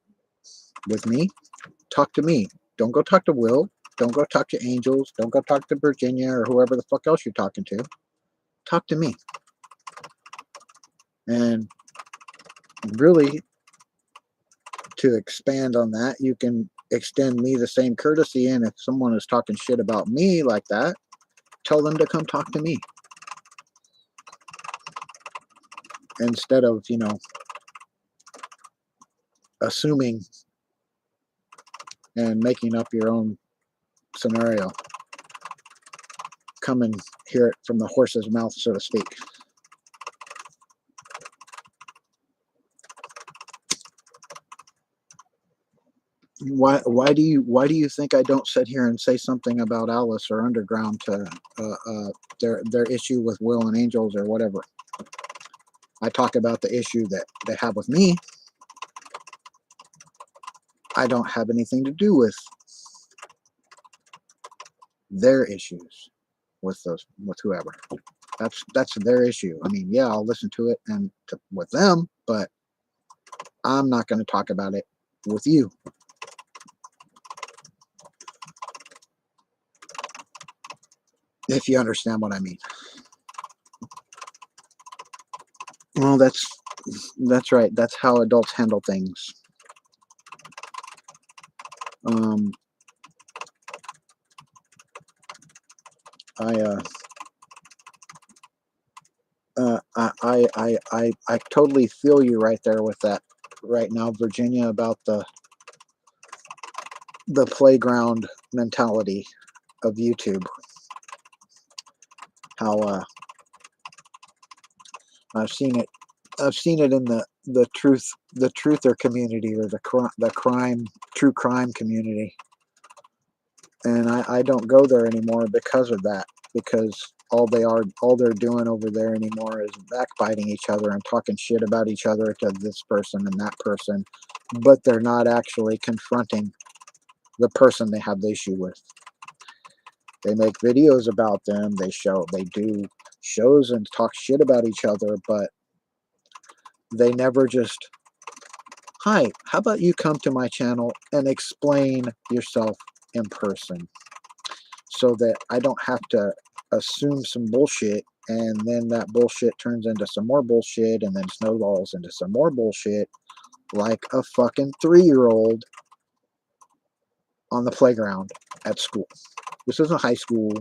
S1: with me, talk to me. Don't go talk to Will. Don't go talk to Angels. Don't go talk to Virginia or whoever the fuck else you're talking to. Talk to me. And really, to expand on that, you can extend me the same courtesy. And if someone is talking shit about me like that, tell them to come talk to me. Instead of, assuming and making up your own scenario. Come and hear it from the horse's mouth, so to speak. Why do you think I don't sit here and say something about Alice or Underground to their issue with Will and Angels or whatever? I talk about the issue that they have with me. I don't have anything to do with their issues with whoever. That's their issue. I mean, yeah, I'll listen to it with them, but I'm not going to talk about it with you. If you understand what I mean. Well, that's right. That's how adults handle things. Um, I totally feel you right there with that right now, Virginia, about the playground mentality of YouTube. How I've seen it. I've seen it in the truther community, or the true crime community, and I don't go there anymore because of that. Because all they're doing over there anymore is backbiting each other and talking shit about each other to this person and that person, but they're not actually confronting the person they have the issue with. They make videos about them. They do shows and talk shit about each other, but they never just, hi, how about you come to my channel and explain yourself in person, so that I don't have to assume some bullshit, and then that bullshit turns into some more bullshit, and then snowballs into some more bullshit, like a fucking 3-year-old on the playground at school. This isn't high school.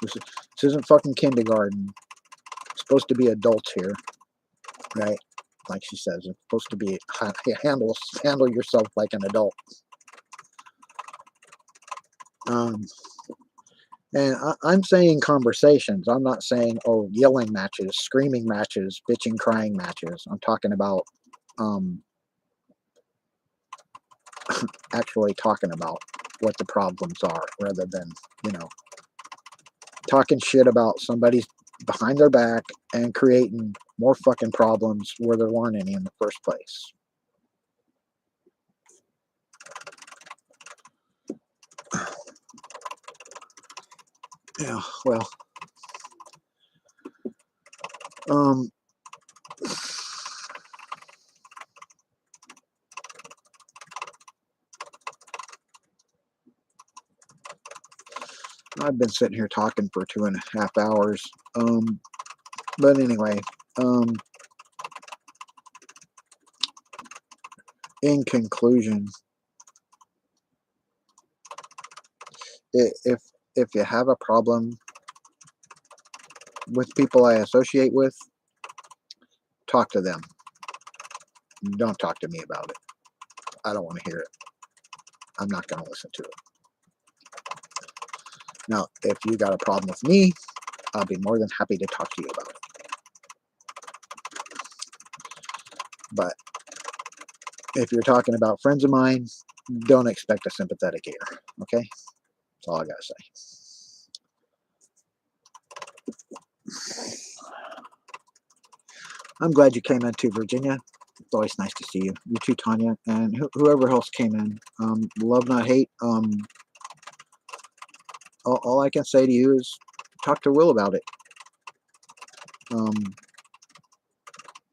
S1: This isn't fucking kindergarten. It's supposed to be adults here, right? Like she says, it's supposed to be handle yourself like an adult. And I'm saying conversations. I'm not saying, oh, yelling matches, screaming matches, bitching, crying matches. I'm talking about actually talking about what the problems are, rather than, talking shit about somebody's behind their back and creating more fucking problems where there weren't any in the first place. Yeah, well, I've been sitting here talking for 2.5 hours. But anyway, in conclusion, if you have a problem with people I associate with, talk to them. Don't talk to me about it. I don't want to hear it. I'm not going to listen to it. Now, if you got a problem with me, I'll be more than happy to talk to you about it. But if you're talking about friends of mine, don't expect a sympathetic ear. Okay? That's all I got to say. I'm glad you came in too, Virginia. It's always nice to see you. You too, Tanya, and whoever else came in. Love, not hate. All I can say to you is talk to Will about it.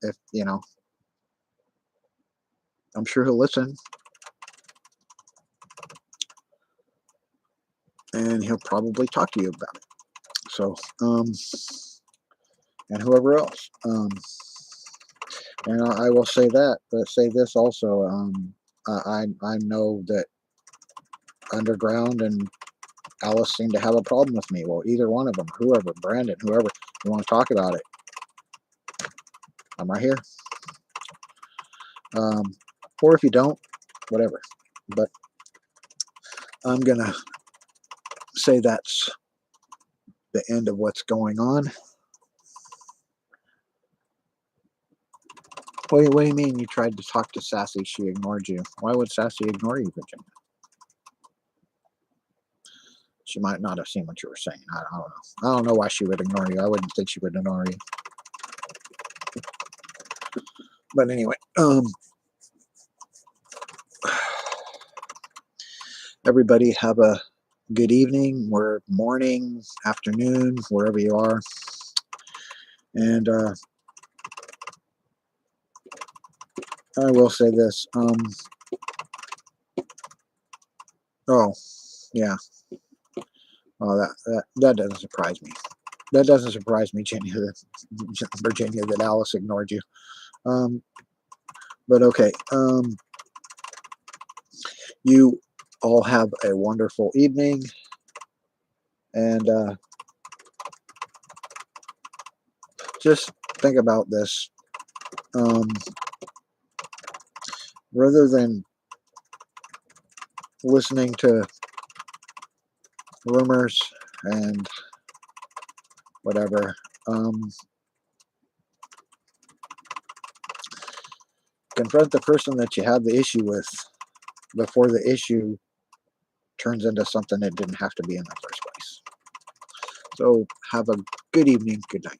S1: If I'm sure he'll listen, and he'll probably talk to you about it. So, and whoever else. And I will say that, but say this also. I know that Underground and Alice seem to have a problem with me. Well, either one of them, whoever, Brandon, whoever, you want to talk about it, I'm right here. Or if you don't, whatever. But I'm gonna say that's the end of what's going on. What do you mean you tried to talk to Sassy? She ignored you. Why would Sassy ignore you, Virginia? She might not have seen what you were saying. I don't know. I don't know why she would ignore you. I wouldn't think she would ignore you. But anyway, everybody have a good evening, or morning, afternoon, wherever you are. And I will say this. Oh, yeah. Oh, that doesn't surprise me. That doesn't surprise me, Virginia, that Alice ignored you. But okay. You all have a wonderful evening. And just think about this. Rather than listening to rumors and whatever, confront the person that you had the issue with before the issue turns into something it didn't have to be in the first place. So have a good evening. Good night.